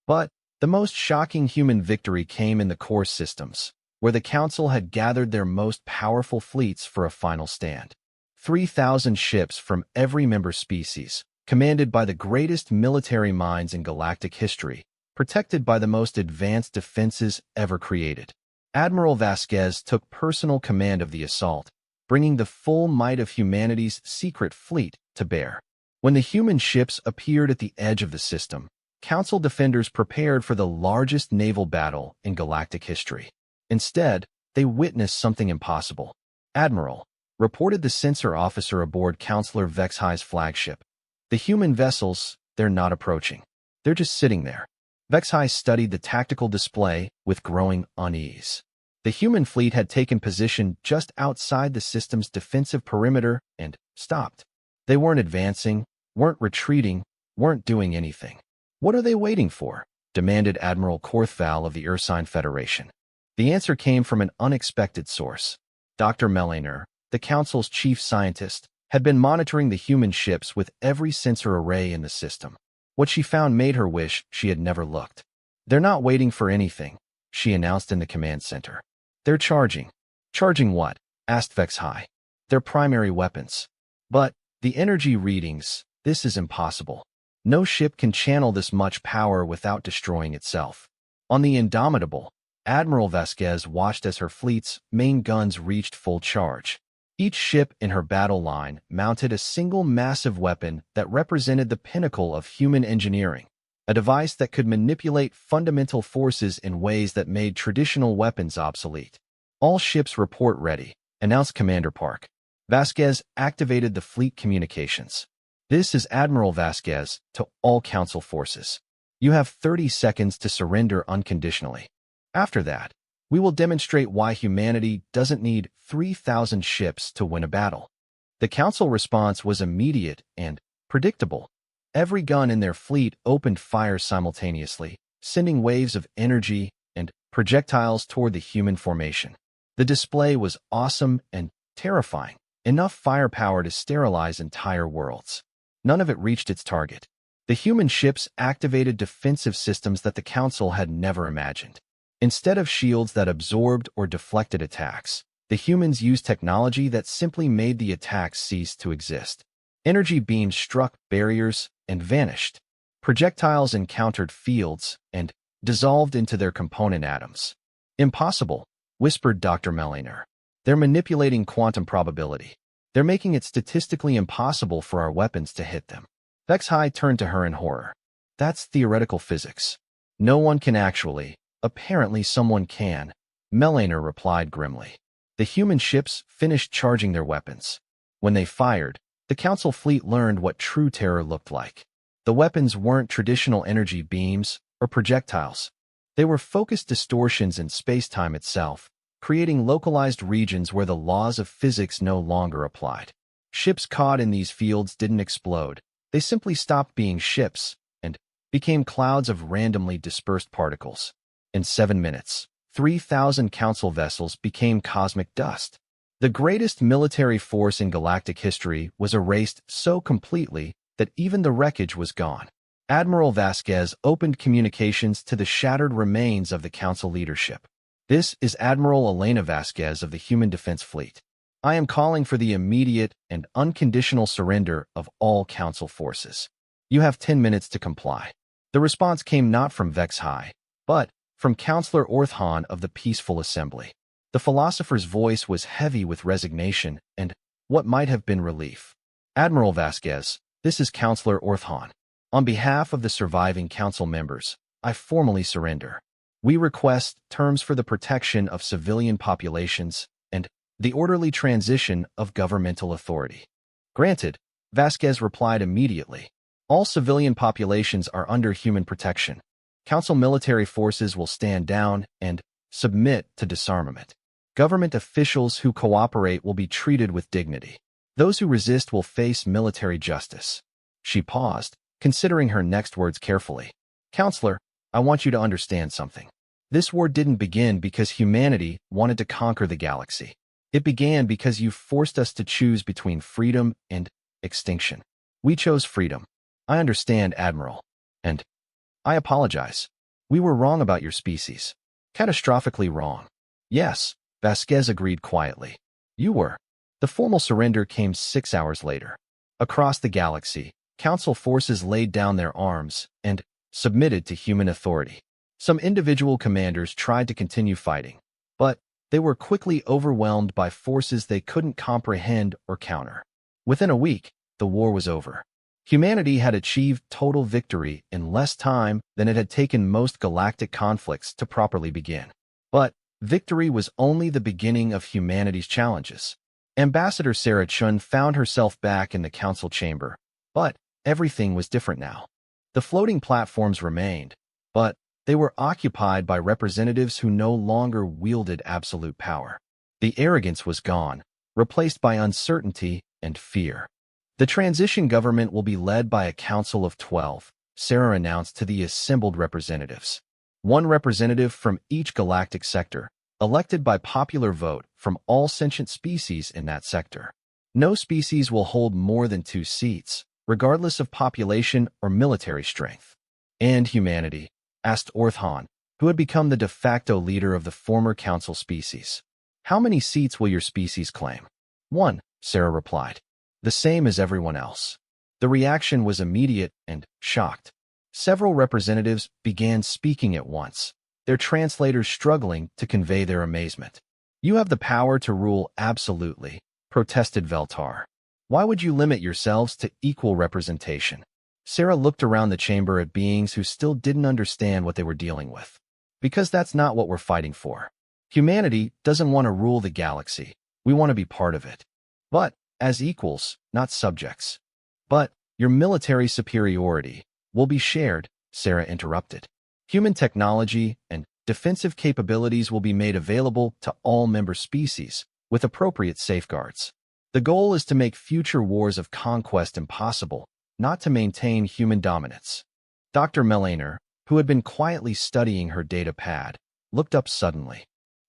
A: But the most shocking human victory came in the core systems, where the Council had gathered their most powerful fleets for a final stand. 3,000 ships from every member species, commanded by the greatest military minds in galactic history, protected by the most advanced defenses ever created. Admiral Vasquez took personal command of the assault, bringing the full might of humanity's secret fleet to bear. When the human ships appeared at the edge of the system, Council defenders prepared for the largest naval battle in galactic history. Instead, they witnessed something impossible. Admiral, reported the sensor officer aboard Councillor Vex High's flagship. The human vessels, they're not approaching. They're just sitting there. Vex High studied the tactical display with growing unease. The human fleet had taken position just outside the system's defensive perimeter and stopped. They weren't advancing, weren't retreating, weren't doing anything. What are they waiting for? Demanded Admiral Korthval of the Ursine Federation. The answer came from an unexpected source. Dr. Melaner, the Council's chief scientist, had been monitoring the human ships with every sensor array in the system. What she found made her wish she had never looked. They're not waiting for anything, she announced in the command center. They're charging. Charging what? Asked Vex High. Their primary weapons. But the energy readings, this is impossible. No ship can channel this much power without destroying itself. On the Indomitable, Admiral Vasquez watched as her fleet's main guns reached full charge. Each ship in her battle line mounted a single massive weapon that represented the pinnacle of human engineering, a device that could manipulate fundamental forces in ways that made traditional weapons obsolete. All ships report ready, announced Commander Park. Vasquez activated the fleet communications. This is Admiral Vasquez to all Council forces. You have 30 seconds to surrender unconditionally. After that, we will demonstrate why humanity doesn't need 3,000 ships to win a battle. The Council response was immediate and predictable. Every gun in their fleet opened fire simultaneously, sending waves of energy and projectiles toward the human formation. The display was awesome and terrifying, enough firepower to sterilize entire worlds. None of it reached its target. The human ships activated defensive systems that the Council had never imagined. Instead of shields that absorbed or deflected attacks, the humans used technology that simply made the attacks cease to exist. Energy beams struck barriers and vanished. Projectiles encountered fields and dissolved into their component atoms. Impossible, whispered Dr. Melliner. They're manipulating quantum probability. They're making it statistically impossible for our weapons to hit them. Vex-High turned to her in horror. That's theoretical physics. No one can actually. Apparently someone can, Melliner replied grimly. The human ships finished charging their weapons. When they fired, the Council fleet learned what true terror looked like. The weapons weren't traditional energy beams or projectiles. They were focused distortions in space-time itself, creating localized regions where the laws of physics no longer applied. Ships caught in these fields didn't explode. They simply stopped being ships and became clouds of randomly dispersed particles. In 7 minutes, 3,000 Council vessels became cosmic dust. The greatest military force in galactic history was erased so completely that even the wreckage was gone. Admiral Vasquez opened communications to the shattered remains of the Council leadership. This is Admiral Elena Vasquez of the Human Defense Fleet. I am calling for the immediate and unconditional surrender of all Council forces. You have 10 minutes to comply. The response came not from Vex-High, but from Councillor Orthon of the Peaceful Assembly. The philosopher's voice was heavy with resignation and what might have been relief. Admiral Vasquez, this is Councillor Orthon. On behalf of the surviving Council members, I formally surrender. We request terms for the protection of civilian populations and the orderly transition of governmental authority. Granted, Vasquez replied immediately. All civilian populations are under human protection. Council military forces will stand down and submit to disarmament. Government officials who cooperate will be treated with dignity. Those who resist will face military justice. She paused, considering her next words carefully. Counselor, I want you to understand something. This war didn't begin because humanity wanted to conquer the galaxy. It began because you forced us to choose between freedom and extinction. We chose freedom. I understand, Admiral. And I apologize. We were wrong about your species. Catastrophically wrong. Yes, Vasquez agreed quietly. You were. The formal surrender came 6 hours later. Across the galaxy, Council forces laid down their arms and submitted to human authority. Some individual commanders tried to continue fighting, but they were quickly overwhelmed by forces they couldn't comprehend or counter. Within a week, the war was over. Humanity had achieved total victory in less time than it had taken most galactic conflicts to properly begin. But victory was only the beginning of humanity's challenges. Ambassador Sarah Chun found herself back in the Council chamber, but everything was different now. The floating platforms remained, but they were occupied by representatives who no longer wielded absolute power. The arrogance was gone, replaced by uncertainty and fear. The transition government will be led by a council of 12, Sarah announced to the assembled representatives. One representative from each galactic sector, elected by popular vote from all sentient species in that sector. No species will hold more than 2 seats, regardless of population or military strength. And humanity, asked Orthon, who had become the de facto leader of the former council species. How many seats will your species claim? 1, Sarah replied. The same as everyone else. The reaction was immediate and shocked. Several representatives began speaking at once, their translators struggling to convey their amazement. You have the power to rule absolutely, protested Veltar. Why would you limit yourselves to equal representation? Sarah looked around the chamber at beings who still didn't understand what they were dealing with. Because that's not what we're fighting for. Humanity doesn't want to rule the galaxy. We want to be part of it. But as equals, not subjects. But your military superiority will be shared, Sarah interrupted. Human technology and defensive capabilities will be made available to all member species, with appropriate safeguards. The goal is to make future wars of conquest impossible, not to maintain human dominance. Dr. Melaner, who had been quietly studying her data pad, looked up suddenly.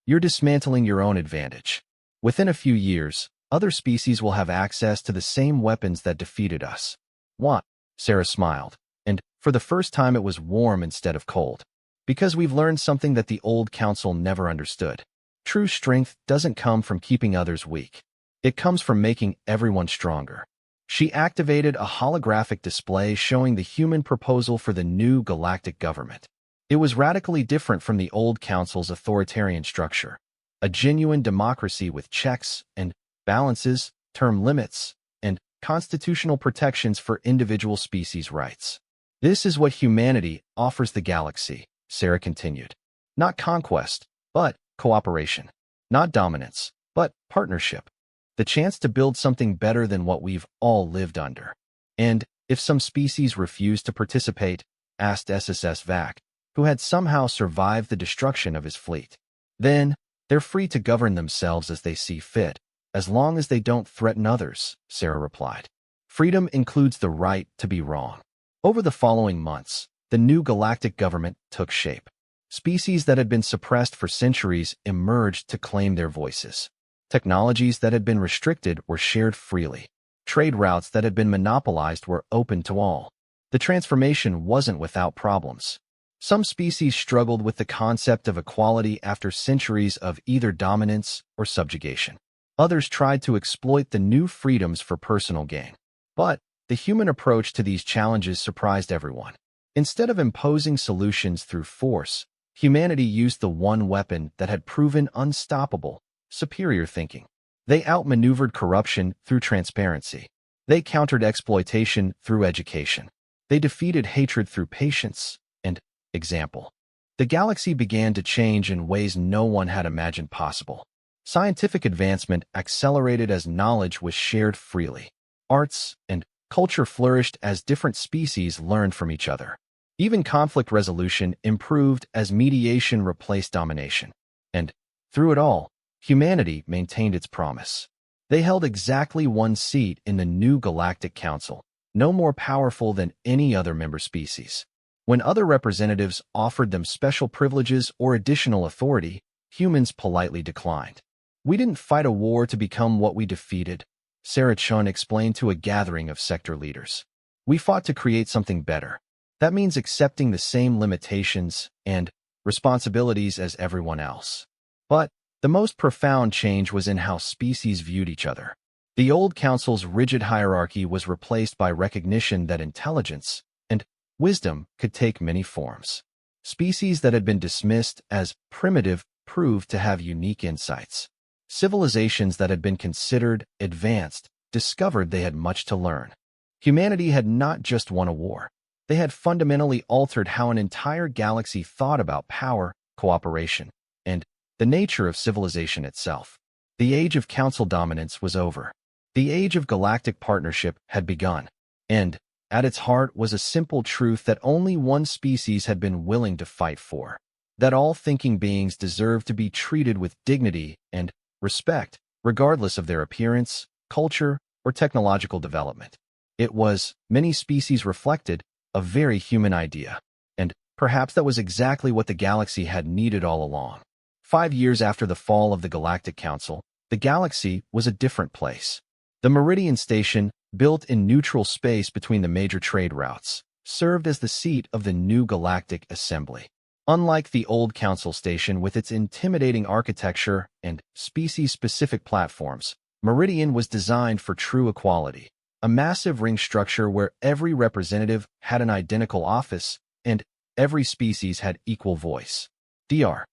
A: You're dismantling your own advantage. Within a few years, other species will have access to the same weapons that defeated us. What? Sarah smiled, and for the first time it was warm instead of cold. Because we've learned something that the old council never understood. True strength doesn't come from keeping others weak. It comes from making everyone stronger. She activated a holographic display showing the human proposal for the new galactic government. It was radically different from the old council's authoritarian structure. A genuine democracy with checks and balances, term limits, and constitutional protections for individual species' rights. This is what humanity offers the galaxy, Sarah continued. Not conquest, but cooperation. Not dominance, but partnership. The chance to build something better than what we've all lived under. And if some species refuse to participate, asked SSS Vac, who had somehow survived the destruction of his fleet, then they're free to govern themselves as they see fit, as long as they don't threaten others, Sarah replied. Freedom includes the right to be wrong. Over the following months, the new galactic government took shape. Species that had been suppressed for centuries emerged to claim their voices. Technologies that had been restricted were shared freely. Trade routes that had been monopolized were open to all. The transformation wasn't without problems. Some species struggled with the concept of equality after centuries of either dominance or subjugation. Others tried to exploit the new freedoms for personal gain. But the human approach to these challenges surprised everyone. Instead of imposing solutions through force, humanity used the one weapon that had proven unstoppable: superior thinking. They outmaneuvered corruption through transparency. They countered exploitation through education. They defeated hatred through patience and example. The galaxy began to change in ways no one had imagined possible. Scientific advancement accelerated as knowledge was shared freely. Arts and culture flourished as different species learned from each other. Even conflict resolution improved as mediation replaced domination. And through it all, humanity maintained its promise. They held exactly one seat in the new Galactic Council, no more powerful than any other member species. When other representatives offered them special privileges or additional authority, humans politely declined. We didn't fight a war to become what we defeated, Sarah Chun explained to a gathering of sector leaders. We fought to create something better. That means accepting the same limitations and responsibilities as everyone else. But the most profound change was in how species viewed each other. The old council's rigid hierarchy was replaced by recognition that intelligence and wisdom could take many forms. Species that had been dismissed as primitive proved to have unique insights. Civilizations that had been considered advanced discovered they had much to learn. Humanity had not just won a war. They had fundamentally altered how an entire galaxy thought about power, cooperation, and the nature of civilization itself. The age of council dominance was over. The age of galactic partnership had begun. And at its heart was a simple truth that only one species had been willing to fight for: that all thinking beings deserved to be treated with dignity and respect, regardless of their appearance, culture, or technological development. It was, many species reflected, a very human idea. And perhaps that was exactly what the galaxy had needed all along. 5 years after the fall of the Galactic Council, the galaxy was a different place. The Meridian Station, built in neutral space between the major trade routes, served as the seat of the new Galactic Assembly. Unlike the old Council Station with its intimidating architecture and species-specific platforms, Meridian was designed for true equality. A massive ring structure where every representative had an identical office and every species had equal voice. Dr.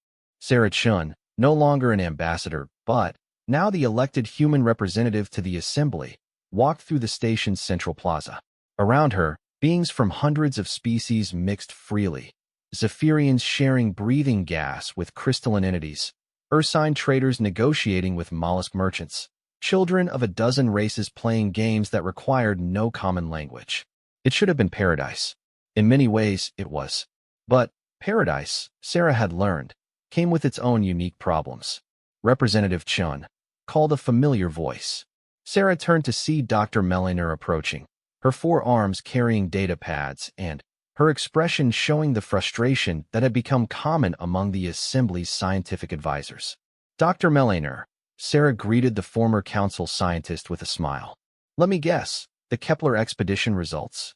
A: Sarah Chun, no longer an ambassador, but now the elected human representative to the Assembly, walked through the station's central plaza. Around her, beings from hundreds of species mixed freely. Zephyrians sharing breathing gas with crystalline entities, ursine traders negotiating with mollusk merchants, children of a dozen races playing games that required no common language. It should have been paradise. In many ways, it was. But paradise, Sarah had learned, came with its own unique problems. Representative Chun called a familiar voice. Sarah turned to see Dr. Meliner approaching, her forearms carrying data pads and her expression showing the frustration that had become common among the Assembly's scientific advisors. Dr. Meliner, Sarah greeted the former council scientist with a smile. Let me guess, the Kepler expedition results.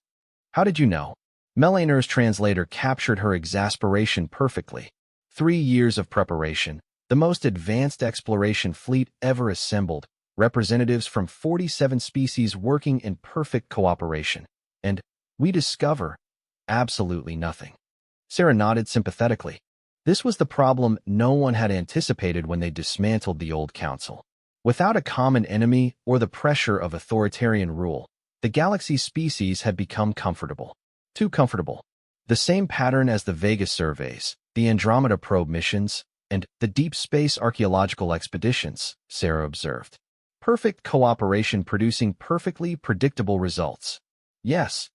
A: How did you know? Meliner's translator captured her exasperation perfectly. 3 years of preparation, the most advanced exploration fleet ever assembled, representatives from 47 species working in perfect cooperation. And we discover absolutely nothing. Sarah nodded sympathetically. This was the problem no one had anticipated when they dismantled the old council. Without a common enemy or the pressure of authoritarian rule, the galaxy's species had become comfortable. Too comfortable. The same pattern as the Vega surveys, the Andromeda probe missions, and the deep space archaeological expeditions, Sarah observed. Perfect cooperation producing perfectly predictable results. Yes.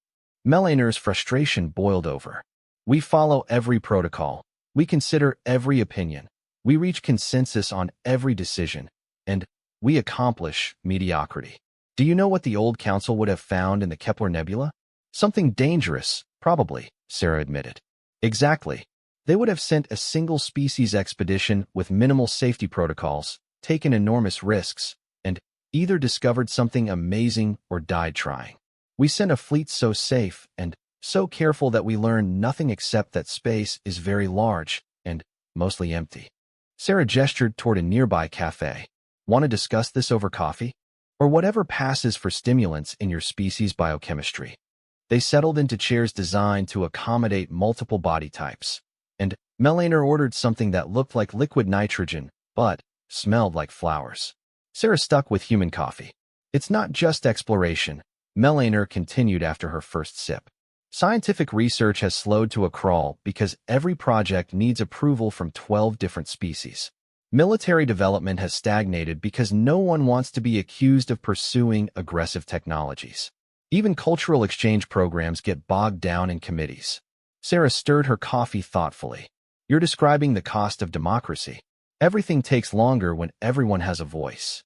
A: Meliner's frustration boiled over. We follow every protocol. We consider every opinion. We reach consensus on every decision. And we accomplish mediocrity. Do you know what the old council would have found in the Kepler Nebula? Something dangerous, probably, Sarah admitted. Exactly. They would have sent a single-species expedition with minimal safety protocols, taken enormous risks, and either discovered something amazing or died trying. We sent a fleet so safe and so careful that we learned nothing except that space is very large and mostly empty. Sarah gestured toward a nearby cafe. Want to discuss this over coffee? Or whatever passes for stimulants in your species' biochemistry. They settled into chairs designed to accommodate multiple body types. And Meliner ordered something that looked like liquid nitrogen, but smelled like flowers. Sarah stuck with human coffee. It's not just exploration, Meliner continued after her first sip. Scientific research has slowed to a crawl because every project needs approval from 12 different species. Military development has stagnated because no one wants to be accused of pursuing aggressive technologies. Even cultural exchange programs get bogged down in committees. Sarah stirred her coffee thoughtfully. You're describing the cost of democracy. Everything takes longer when everyone has a voice.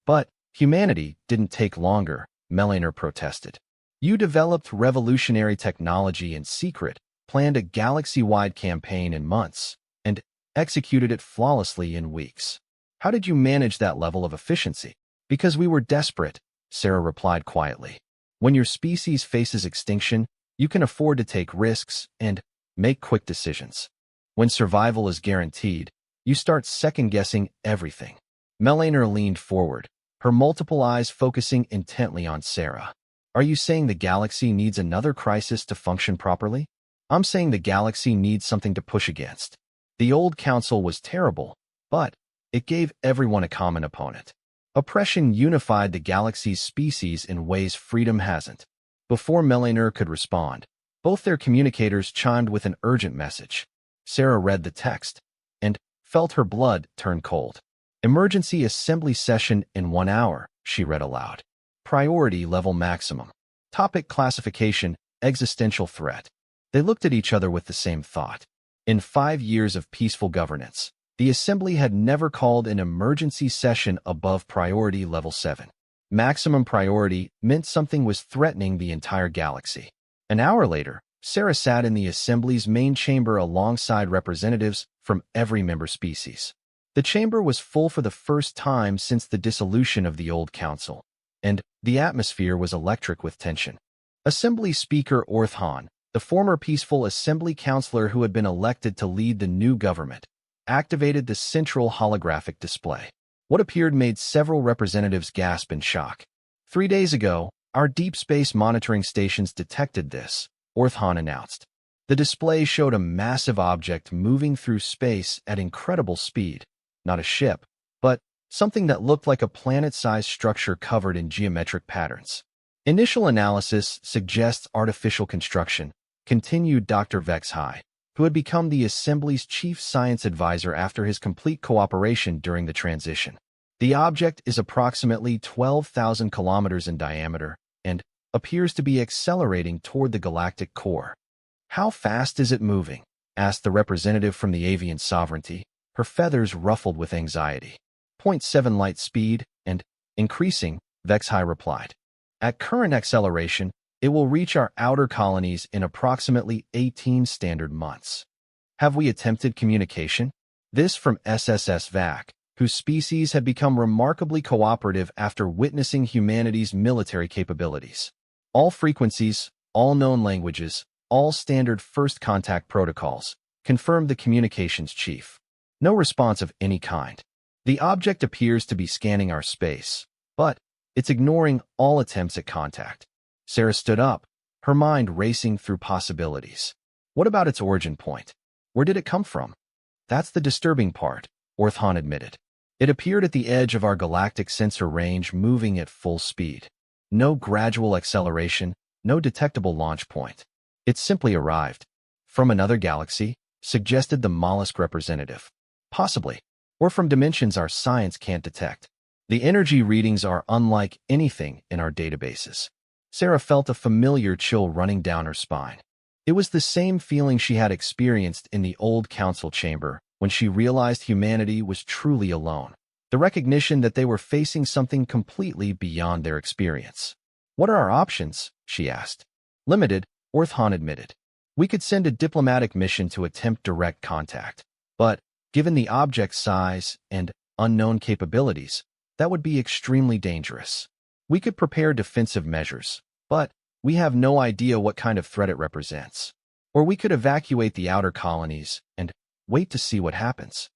A: But humanity didn't take longer, Meliner protested. You developed revolutionary technology in secret, planned a galaxy-wide campaign in months, and executed it flawlessly in weeks. How did you manage that level of efficiency? Because we were desperate, Sarah replied quietly. When your species faces extinction, you can afford to take risks and make quick decisions. When survival is guaranteed, you start second-guessing everything. Meliner leaned forward, her multiple eyes focusing intently on Sarah. Are you saying the galaxy needs another crisis to function properly? I'm saying the galaxy needs something to push against. The old council was terrible, but it gave everyone a common opponent. Oppression unified the galaxy's species in ways freedom hasn't. Before Meliner could respond, both their communicators chimed with an urgent message. Sarah read the text and felt her blood turn cold. Emergency assembly session in 1 hour, she read aloud. Priority level maximum. Topic classification, existential threat. They looked at each other with the same thought. In 5 years of peaceful governance, the Assembly had never called an emergency session above priority level 7. Maximum priority meant something was threatening the entire galaxy. An hour later, Sarah sat in the Assembly's main chamber alongside representatives from every member species. The chamber was full for the first time since the dissolution of the old council, and the atmosphere was electric with tension. Assembly Speaker Orthhan, the former peaceful Assembly councillor who had been elected to lead the new government, activated the central holographic display. What appeared made several representatives gasp in shock. 3 days ago, our deep space monitoring stations detected this, Orthhan announced. The display showed a massive object moving through space at incredible speed. Not a ship, but something that looked like a planet-sized structure covered in geometric patterns. Initial analysis suggests artificial construction, continued Dr. Vex High. who had become the Assembly's chief science advisor after his complete cooperation during the transition. The object is approximately 12,000 kilometers in diameter and appears to be accelerating toward the galactic core. "How fast is it moving?" asked the representative from the avian sovereignty, her feathers ruffled with anxiety. "0.7 light speed and increasing," Vexhai replied. "At current acceleration, it will reach our outer colonies in approximately 18 standard months." "Have we attempted communication?" This from SSS VAC, whose species had become remarkably cooperative after witnessing humanity's military capabilities. "All frequencies, all known languages, all standard first contact protocols," confirmed the communications chief. "No response of any kind. The object appears to be scanning our space, but it's ignoring all attempts at contact." Sarah stood up, her mind racing through possibilities. "What about its origin point? Where did it come from?" "That's the disturbing part," Orthon admitted. "It appeared at the edge of our galactic sensor range, moving at full speed. No gradual acceleration, no detectable launch point. It simply arrived." "From another galaxy?" suggested the mollusk representative. "Possibly. Or from dimensions our science can't detect. The energy readings are unlike anything in our databases." Sarah felt a familiar chill running down her spine. It was the same feeling she had experienced in the old council chamber when she realized humanity was truly alone. The recognition that they were facing something completely beyond their experience. "What are our options?" she asked. "Limited," Orthon admitted. "We could send a diplomatic mission to attempt direct contact. But, given the object's size and unknown capabilities, that would be extremely dangerous. We could prepare defensive measures, but we have no idea what kind of threat it represents. Or we could evacuate the outer colonies and wait to see what happens."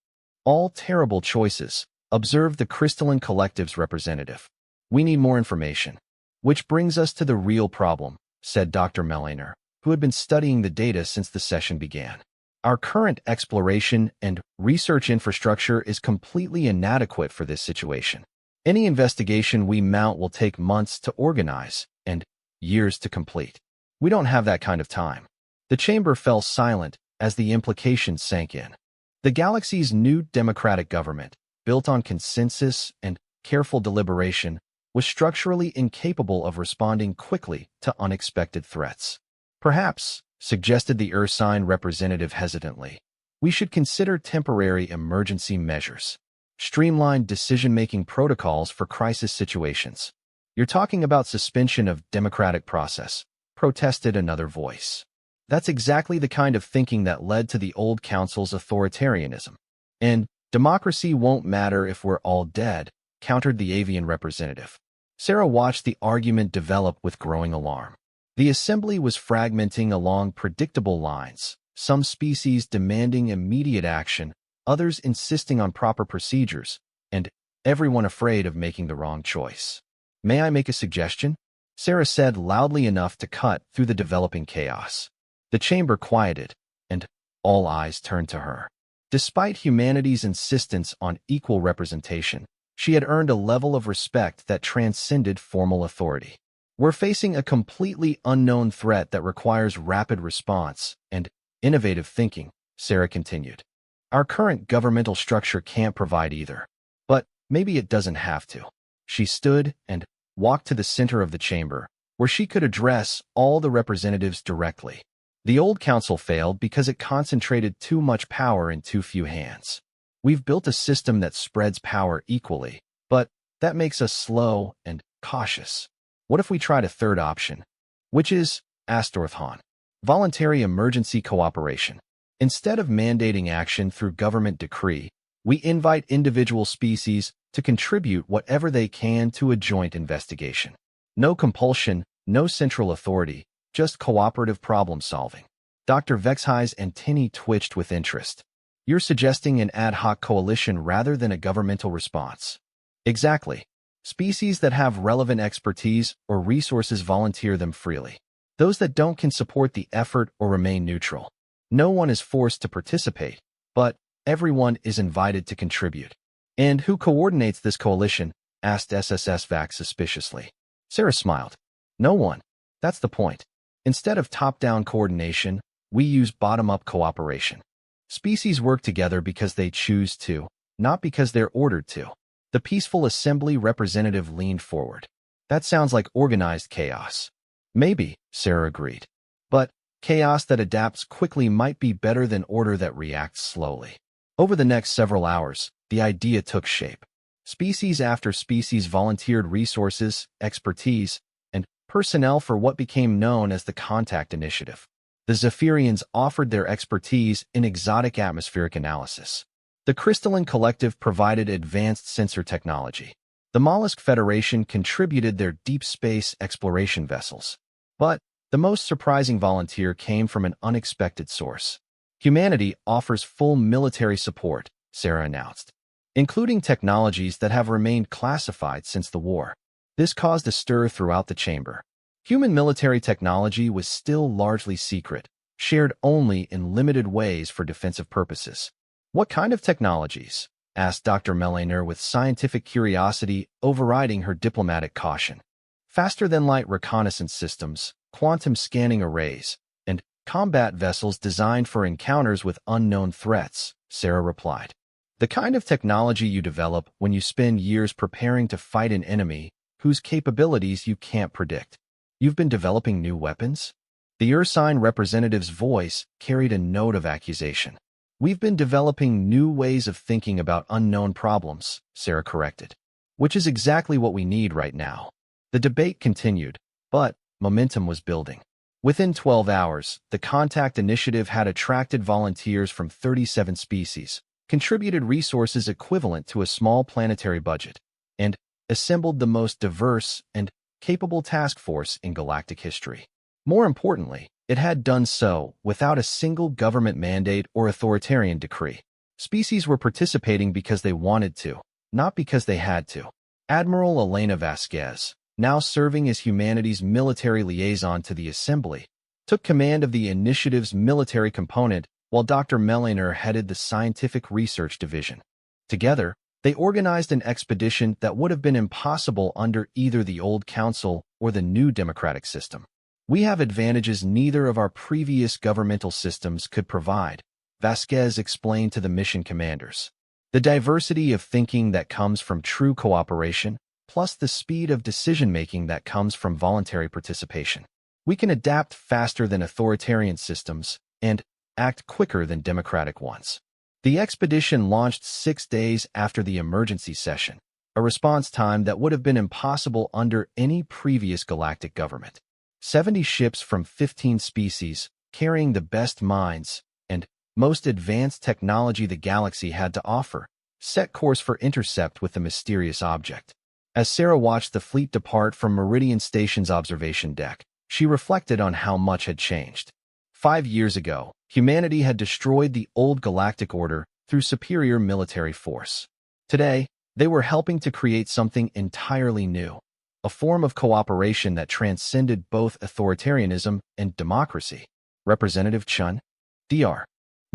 A: "All terrible choices," observed the Crystalline Collective's representative. "We need more information." "Which brings us to the real problem," said Dr. Melaner, who had been studying the data since the session began. "Our current exploration and research infrastructure is completely inadequate for this situation. Any investigation we mount will take months to organize and years to complete. We don't have that kind of time." The chamber fell silent as the implications sank in. The galaxy's new democratic government, built on consensus and careful deliberation, was structurally incapable of responding quickly to unexpected threats. "Perhaps," suggested the Ursine representative hesitantly, "we should consider temporary emergency measures. Streamlined decision-making protocols for crisis situations." "You're talking about suspension of democratic process," protested another voice. "That's exactly the kind of thinking that led to the old council's authoritarianism. And democracy won't matter if we're all dead," countered the avian representative. Sarah watched the argument develop with growing alarm. The assembly was fragmenting along predictable lines, some species demanding immediate action, others insisting on proper procedures, and everyone afraid of making the wrong choice. "May I make a suggestion?" Sarah said loudly enough to cut through the developing chaos. The chamber quieted, and all eyes turned to her. Despite humanity's insistence on equal representation, she had earned a level of respect that transcended formal authority. "We're facing a completely unknown threat that requires rapid response and innovative thinking," Sarah continued. "Our current governmental structure can't provide either. But maybe it doesn't have to." She stood and walked to the center of the chamber, where she could address all the representatives directly. The old council failed because it concentrated too much power in too few hands. "We've built a system that spreads power equally, but that makes us slow and cautious. What if we tried a third option?" "Which is?" asked Orthon. "Voluntary emergency cooperation. Instead of mandating action through government decree, we invite individual species to contribute whatever they can to a joint investigation. No compulsion, no central authority, just cooperative problem solving." Dr. Vexhai's antennae twitched with interest. "You're suggesting an ad hoc coalition rather than a governmental response." "Exactly. Species that have relevant expertise or resources volunteer them freely. Those that don't can support the effort or remain neutral. No one is forced to participate, but everyone is invited to contribute." "And who coordinates this coalition?" asked SSS VAC suspiciously. Sarah smiled. "No one. That's the point. Instead of top-down coordination, We use bottom-up cooperation. Species work together because they choose to, not because they're ordered to. The peaceful assembly representative leaned forward. That sounds like organized chaos. Maybe, Sarah agreed. But chaos that adapts quickly might be better than order that reacts slowly. Over the next several hours, the idea took shape. Species after species volunteered resources, expertise, and personnel for what became known as the Contact Initiative. The Zephyrians offered their expertise in exotic atmospheric analysis. The Crystalline Collective provided advanced sensor technology. The Mollusk Federation contributed their deep space exploration vessels. But the most surprising volunteer came from an unexpected source. Humanity offers full military support, Sarah announced, including technologies that have remained classified since the war. This caused a stir throughout the chamber. Human military technology was still largely secret, shared only in limited ways for defensive purposes. What kind of technologies? Asked Dr. Melaner with scientific curiosity overriding her diplomatic caution. Faster-than-light reconnaissance systems, quantum scanning arrays, and combat vessels designed for encounters with unknown threats, Sarah replied. The kind of technology you develop when you spend years preparing to fight an enemy whose capabilities you can't predict. You've been developing new weapons? The Ursine representative's voice carried a note of accusation. We've been developing new ways of thinking about unknown problems, Sarah corrected, which is exactly what we need right now. The debate continued, but momentum was building. Within 12 hours, the Contact Initiative had attracted volunteers from 37 species, contributed resources equivalent to a small planetary budget, and assembled the most diverse and capable task force in galactic history. More importantly, it had done so without a single government mandate or authoritarian decree. Species were participating because they wanted to, not because they had to. Admiral Elena Vasquez, now serving as humanity's military liaison to the Assembly, took command of the initiative's military component while Dr. Melaner headed the scientific research division. Together, they organized an expedition that would have been impossible under either the old council or the new democratic system. We have advantages neither of our previous governmental systems could provide, Vasquez explained to the mission commanders. The diversity of thinking that comes from true cooperation, plus the speed of decision-making that comes from voluntary participation. We can adapt faster than authoritarian systems and act quicker than democratic ones. The expedition launched 6 days after the emergency session, a response time that would have been impossible under any previous galactic government. 70 ships from 15 species, carrying the best minds and most advanced technology the galaxy had to offer, set course for intercept with the mysterious object. As Sarah watched the fleet depart from Meridian Station's observation deck, she reflected on how much had changed. 5 years ago, humanity had destroyed the old galactic order through superior military force. Today, they were helping to create something entirely new, a form of cooperation that transcended both authoritarianism and democracy. Representative Chun, Dr.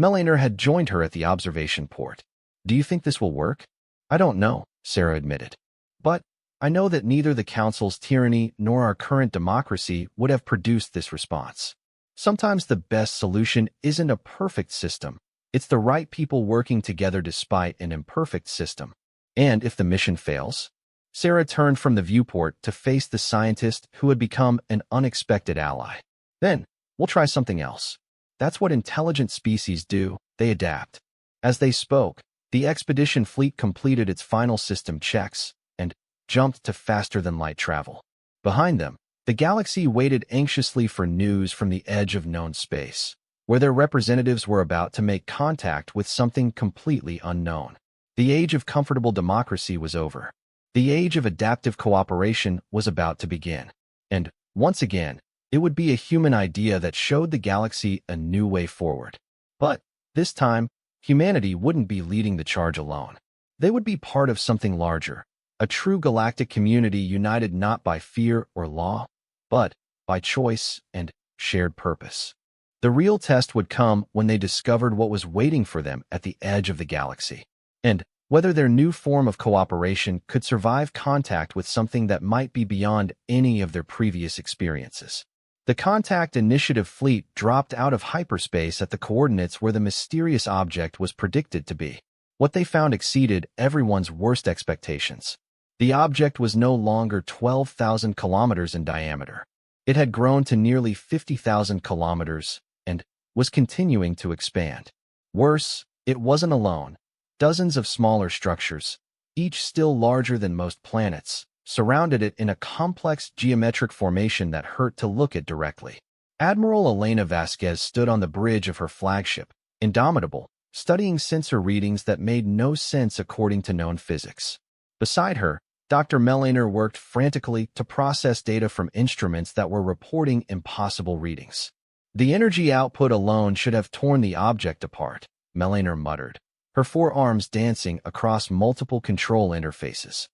A: Melaner had joined her at the observation port. Do you think this will work? I don't know, Sarah admitted. But I know that neither the Council's tyranny nor our current democracy would have produced this response. Sometimes the best solution isn't a perfect system. It's the right people working together despite an imperfect system. And if the mission fails? Sarah turned from the viewport to face the scientist who had become an unexpected ally. Then, we'll try something else. That's what intelligent species do, they adapt. As they spoke, the expedition fleet completed its final system checks and jumped to faster-than-light travel. Behind them, the galaxy waited anxiously for news from the edge of known space, where their representatives were about to make contact with something completely unknown. The age of comfortable democracy was over. The age of adaptive cooperation was about to begin. And, once again, it would be a human idea that showed the galaxy a new way forward. But, this time, humanity wouldn't be leading the charge alone. They would be part of something larger, a true galactic community united not by fear or law, but by choice and shared purpose. The real test would come when they discovered what was waiting for them at the edge of the galaxy, and whether their new form of cooperation could survive contact with something that might be beyond any of their previous experiences. The Contact Initiative fleet dropped out of hyperspace at the coordinates where the mysterious object was predicted to be. What they found exceeded everyone's worst expectations. The object was no longer 12,000 kilometers in diameter. It had grown to nearly 50,000 kilometers and was continuing to expand. Worse, it wasn't alone. Dozens of smaller structures, each still larger than most planets, surrounded it in a complex geometric formation that hurt to look at directly. Admiral Elena Vasquez stood on the bridge of her flagship, Indomitable, studying sensor readings that made no sense according to known physics. Beside her, Dr. Melaner worked frantically to process data from instruments that were reporting impossible readings. The energy output alone should have torn the object apart, Melaner muttered, her forearms dancing across multiple control interfaces.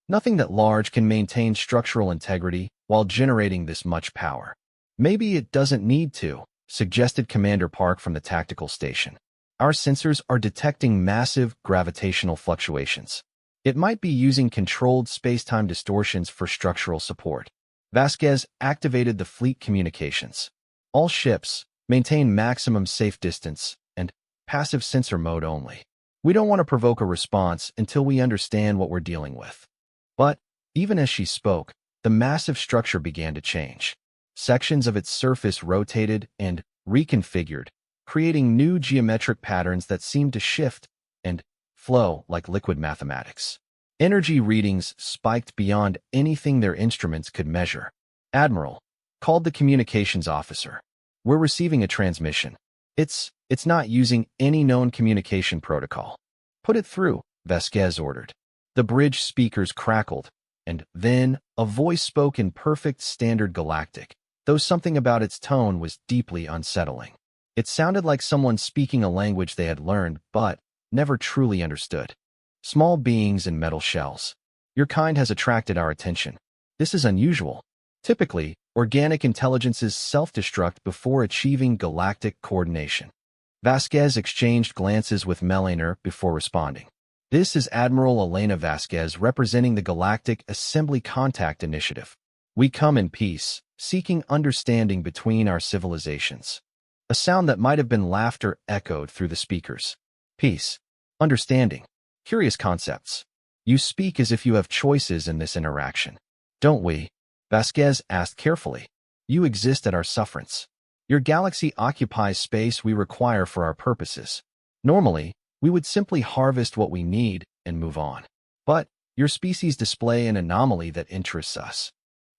A: Nothing that large can maintain structural integrity while generating this much power. Maybe it doesn't need to, suggested Commander Park from the tactical station. Our sensors are detecting massive gravitational fluctuations. It might be using controlled space-time distortions for structural support. Vasquez activated the fleet communications. All ships maintain maximum safe distance and passive sensor mode only. We don't want to provoke a response until we understand what we're dealing with. But, even as she spoke, the massive structure began to change. Sections of its surface rotated and reconfigured, creating new geometric patterns that seemed to shift and flow like liquid mathematics. Energy readings spiked beyond anything their instruments could measure. "Admiral," called the communications officer. "We're receiving a transmission. It's not using any known communication protocol." "Put it through," Vasquez ordered. The bridge speakers crackled, and then a voice spoke in perfect standard Galactic, though something about its tone was deeply unsettling. It sounded like someone speaking a language they had learned but never truly understood. "Small beings in metal shells. Your kind has attracted our attention. This is unusual. Typically, organic intelligences self-destruct before achieving galactic coordination." Vasquez exchanged glances with Melaner before responding. "This is Admiral Elena Vasquez representing the Galactic Assembly Contact Initiative. We come in peace, seeking understanding between our civilizations." A sound that might have been laughter echoed through the speakers. "Peace. Understanding. Curious concepts. You speak as if you have choices in this interaction." "Don't we?" Vasquez asked carefully. "You exist at our sufferance. Your galaxy occupies space we require for our purposes. Normally, we would simply harvest what we need and move on. But your species display an anomaly that interests us."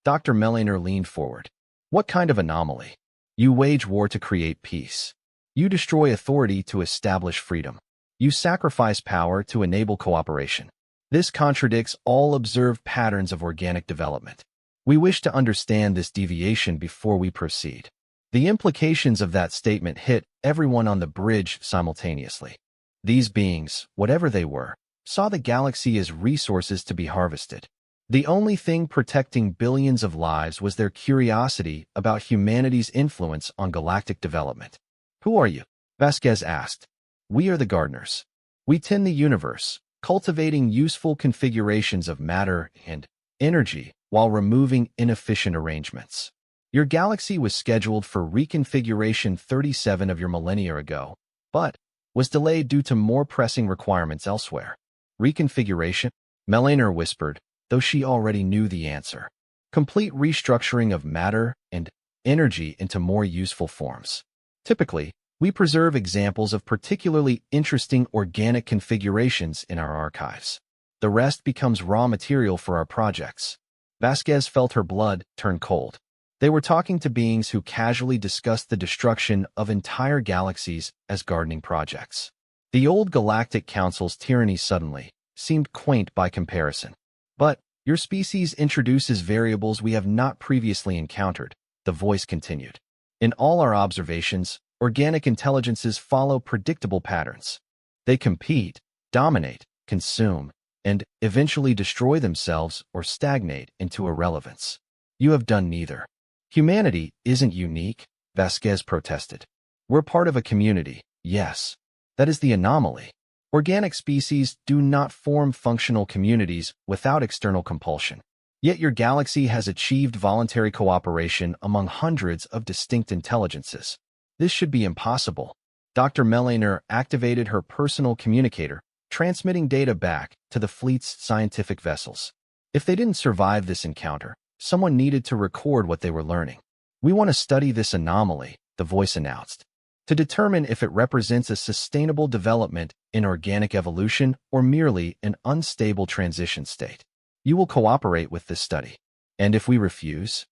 A: Dr. Melaner leaned forward. "What kind of anomaly?" "You wage war to create peace. You destroy authority to establish freedom. You sacrifice power to enable cooperation. This contradicts all observed patterns of organic development. We wish to understand this deviation before we proceed." The implications of that statement hit everyone on the bridge simultaneously. These beings, whatever they were, saw the galaxy as resources to be harvested. The only thing protecting billions of lives was their curiosity about humanity's influence on galactic development. "Who are you?" Vasquez asked. "We are the gardeners. We tend the universe, cultivating useful configurations of matter and energy while removing inefficient arrangements. Your galaxy was scheduled for reconfiguration 37 of your millennia ago, but was delayed due to more pressing requirements elsewhere." "Reconfiguration?" Melaner whispered, though she already knew the answer. "Complete restructuring of matter and energy into more useful forms. Typically, we preserve examples of particularly interesting organic configurations in our archives. The rest becomes raw material for our projects." Vasquez felt her blood turn cold. They were talking to beings who casually discussed the destruction of entire galaxies as gardening projects. The old Galactic Council's tyranny suddenly seemed quaint by comparison. "But your species introduces variables we have not previously encountered," the voice continued. "In all our observations, organic intelligences follow predictable patterns. They compete, dominate, consume, and eventually destroy themselves or stagnate into irrelevance. You have done neither." "Humanity isn't unique," Vasquez protested. "We're part of a community, yes. That is the anomaly. Organic species do not form functional communities without external compulsion. Yet your galaxy has achieved voluntary cooperation among hundreds of distinct intelligences. This should be impossible. Dr. Melaner activated her personal communicator, transmitting data back to the fleet's scientific vessels. If they didn't survive this encounter, someone needed to record what they were learning. We want to study this anomaly, the voice announced, to determine if it represents a sustainable development in organic evolution or merely an unstable transition state. You will cooperate with this study. And if we refuse?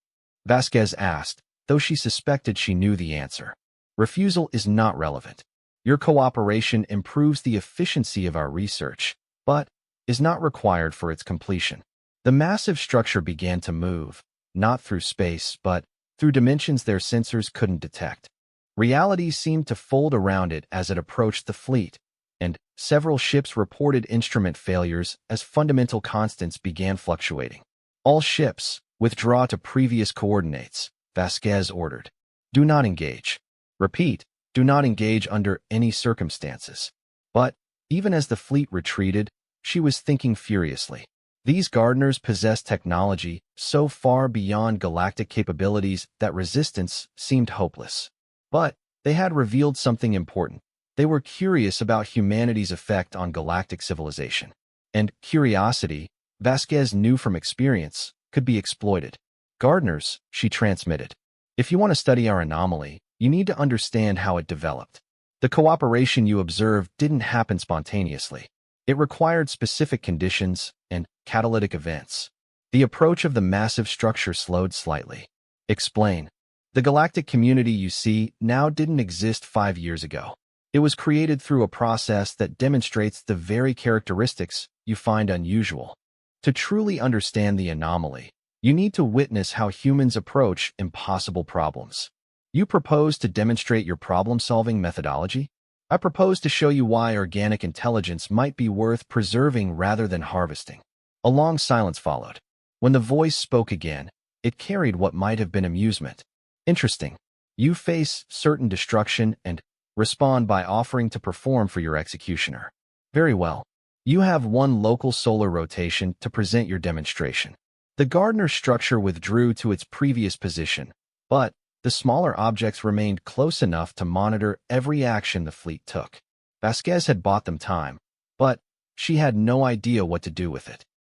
A: Vasquez asked, though she suspected she knew the answer. Refusal is not relevant. Your cooperation improves the efficiency of our research, but is not required for its completion. The massive structure began to move, not through space, but through dimensions their sensors couldn't detect. Reality seemed to fold around it as it approached the fleet, and several ships reported instrument failures as fundamental constants began fluctuating. All ships, withdraw to previous coordinates, Vasquez ordered. Do not engage. Repeat, do not engage under any circumstances. But, even as the fleet retreated, she was thinking furiously. These gardeners possessed technology so far beyond galactic capabilities that resistance seemed hopeless. But they had revealed something important. They were curious about humanity's effect on galactic civilization. And curiosity, Vasquez knew from experience, could be exploited. Gardeners, she transmitted. If you want to study our anomaly, you need to understand how it developed. The cooperation you observed didn't happen spontaneously. It required specific conditions and catalytic events. The approach of the massive structure slowed slightly. Explain. The galactic community you see now didn't exist 5 years ago. It was created through a process that demonstrates the very characteristics you find unusual. To truly understand the anomaly, you need to witness how humans approach impossible problems. You propose to demonstrate your problem-solving methodology? I propose to show you why organic intelligence might be worth preserving rather than harvesting. A long silence followed. When the voice spoke again, it carried what might have been amusement. Interesting. You face certain destruction and respond by offering to perform for your executioner. Very well. You have one local solar rotation to present your demonstration. The gardener structure withdrew to its previous position, but the smaller objects remained close enough to monitor every action the fleet took. Vasquez had bought them time, but she had no idea what to do with it.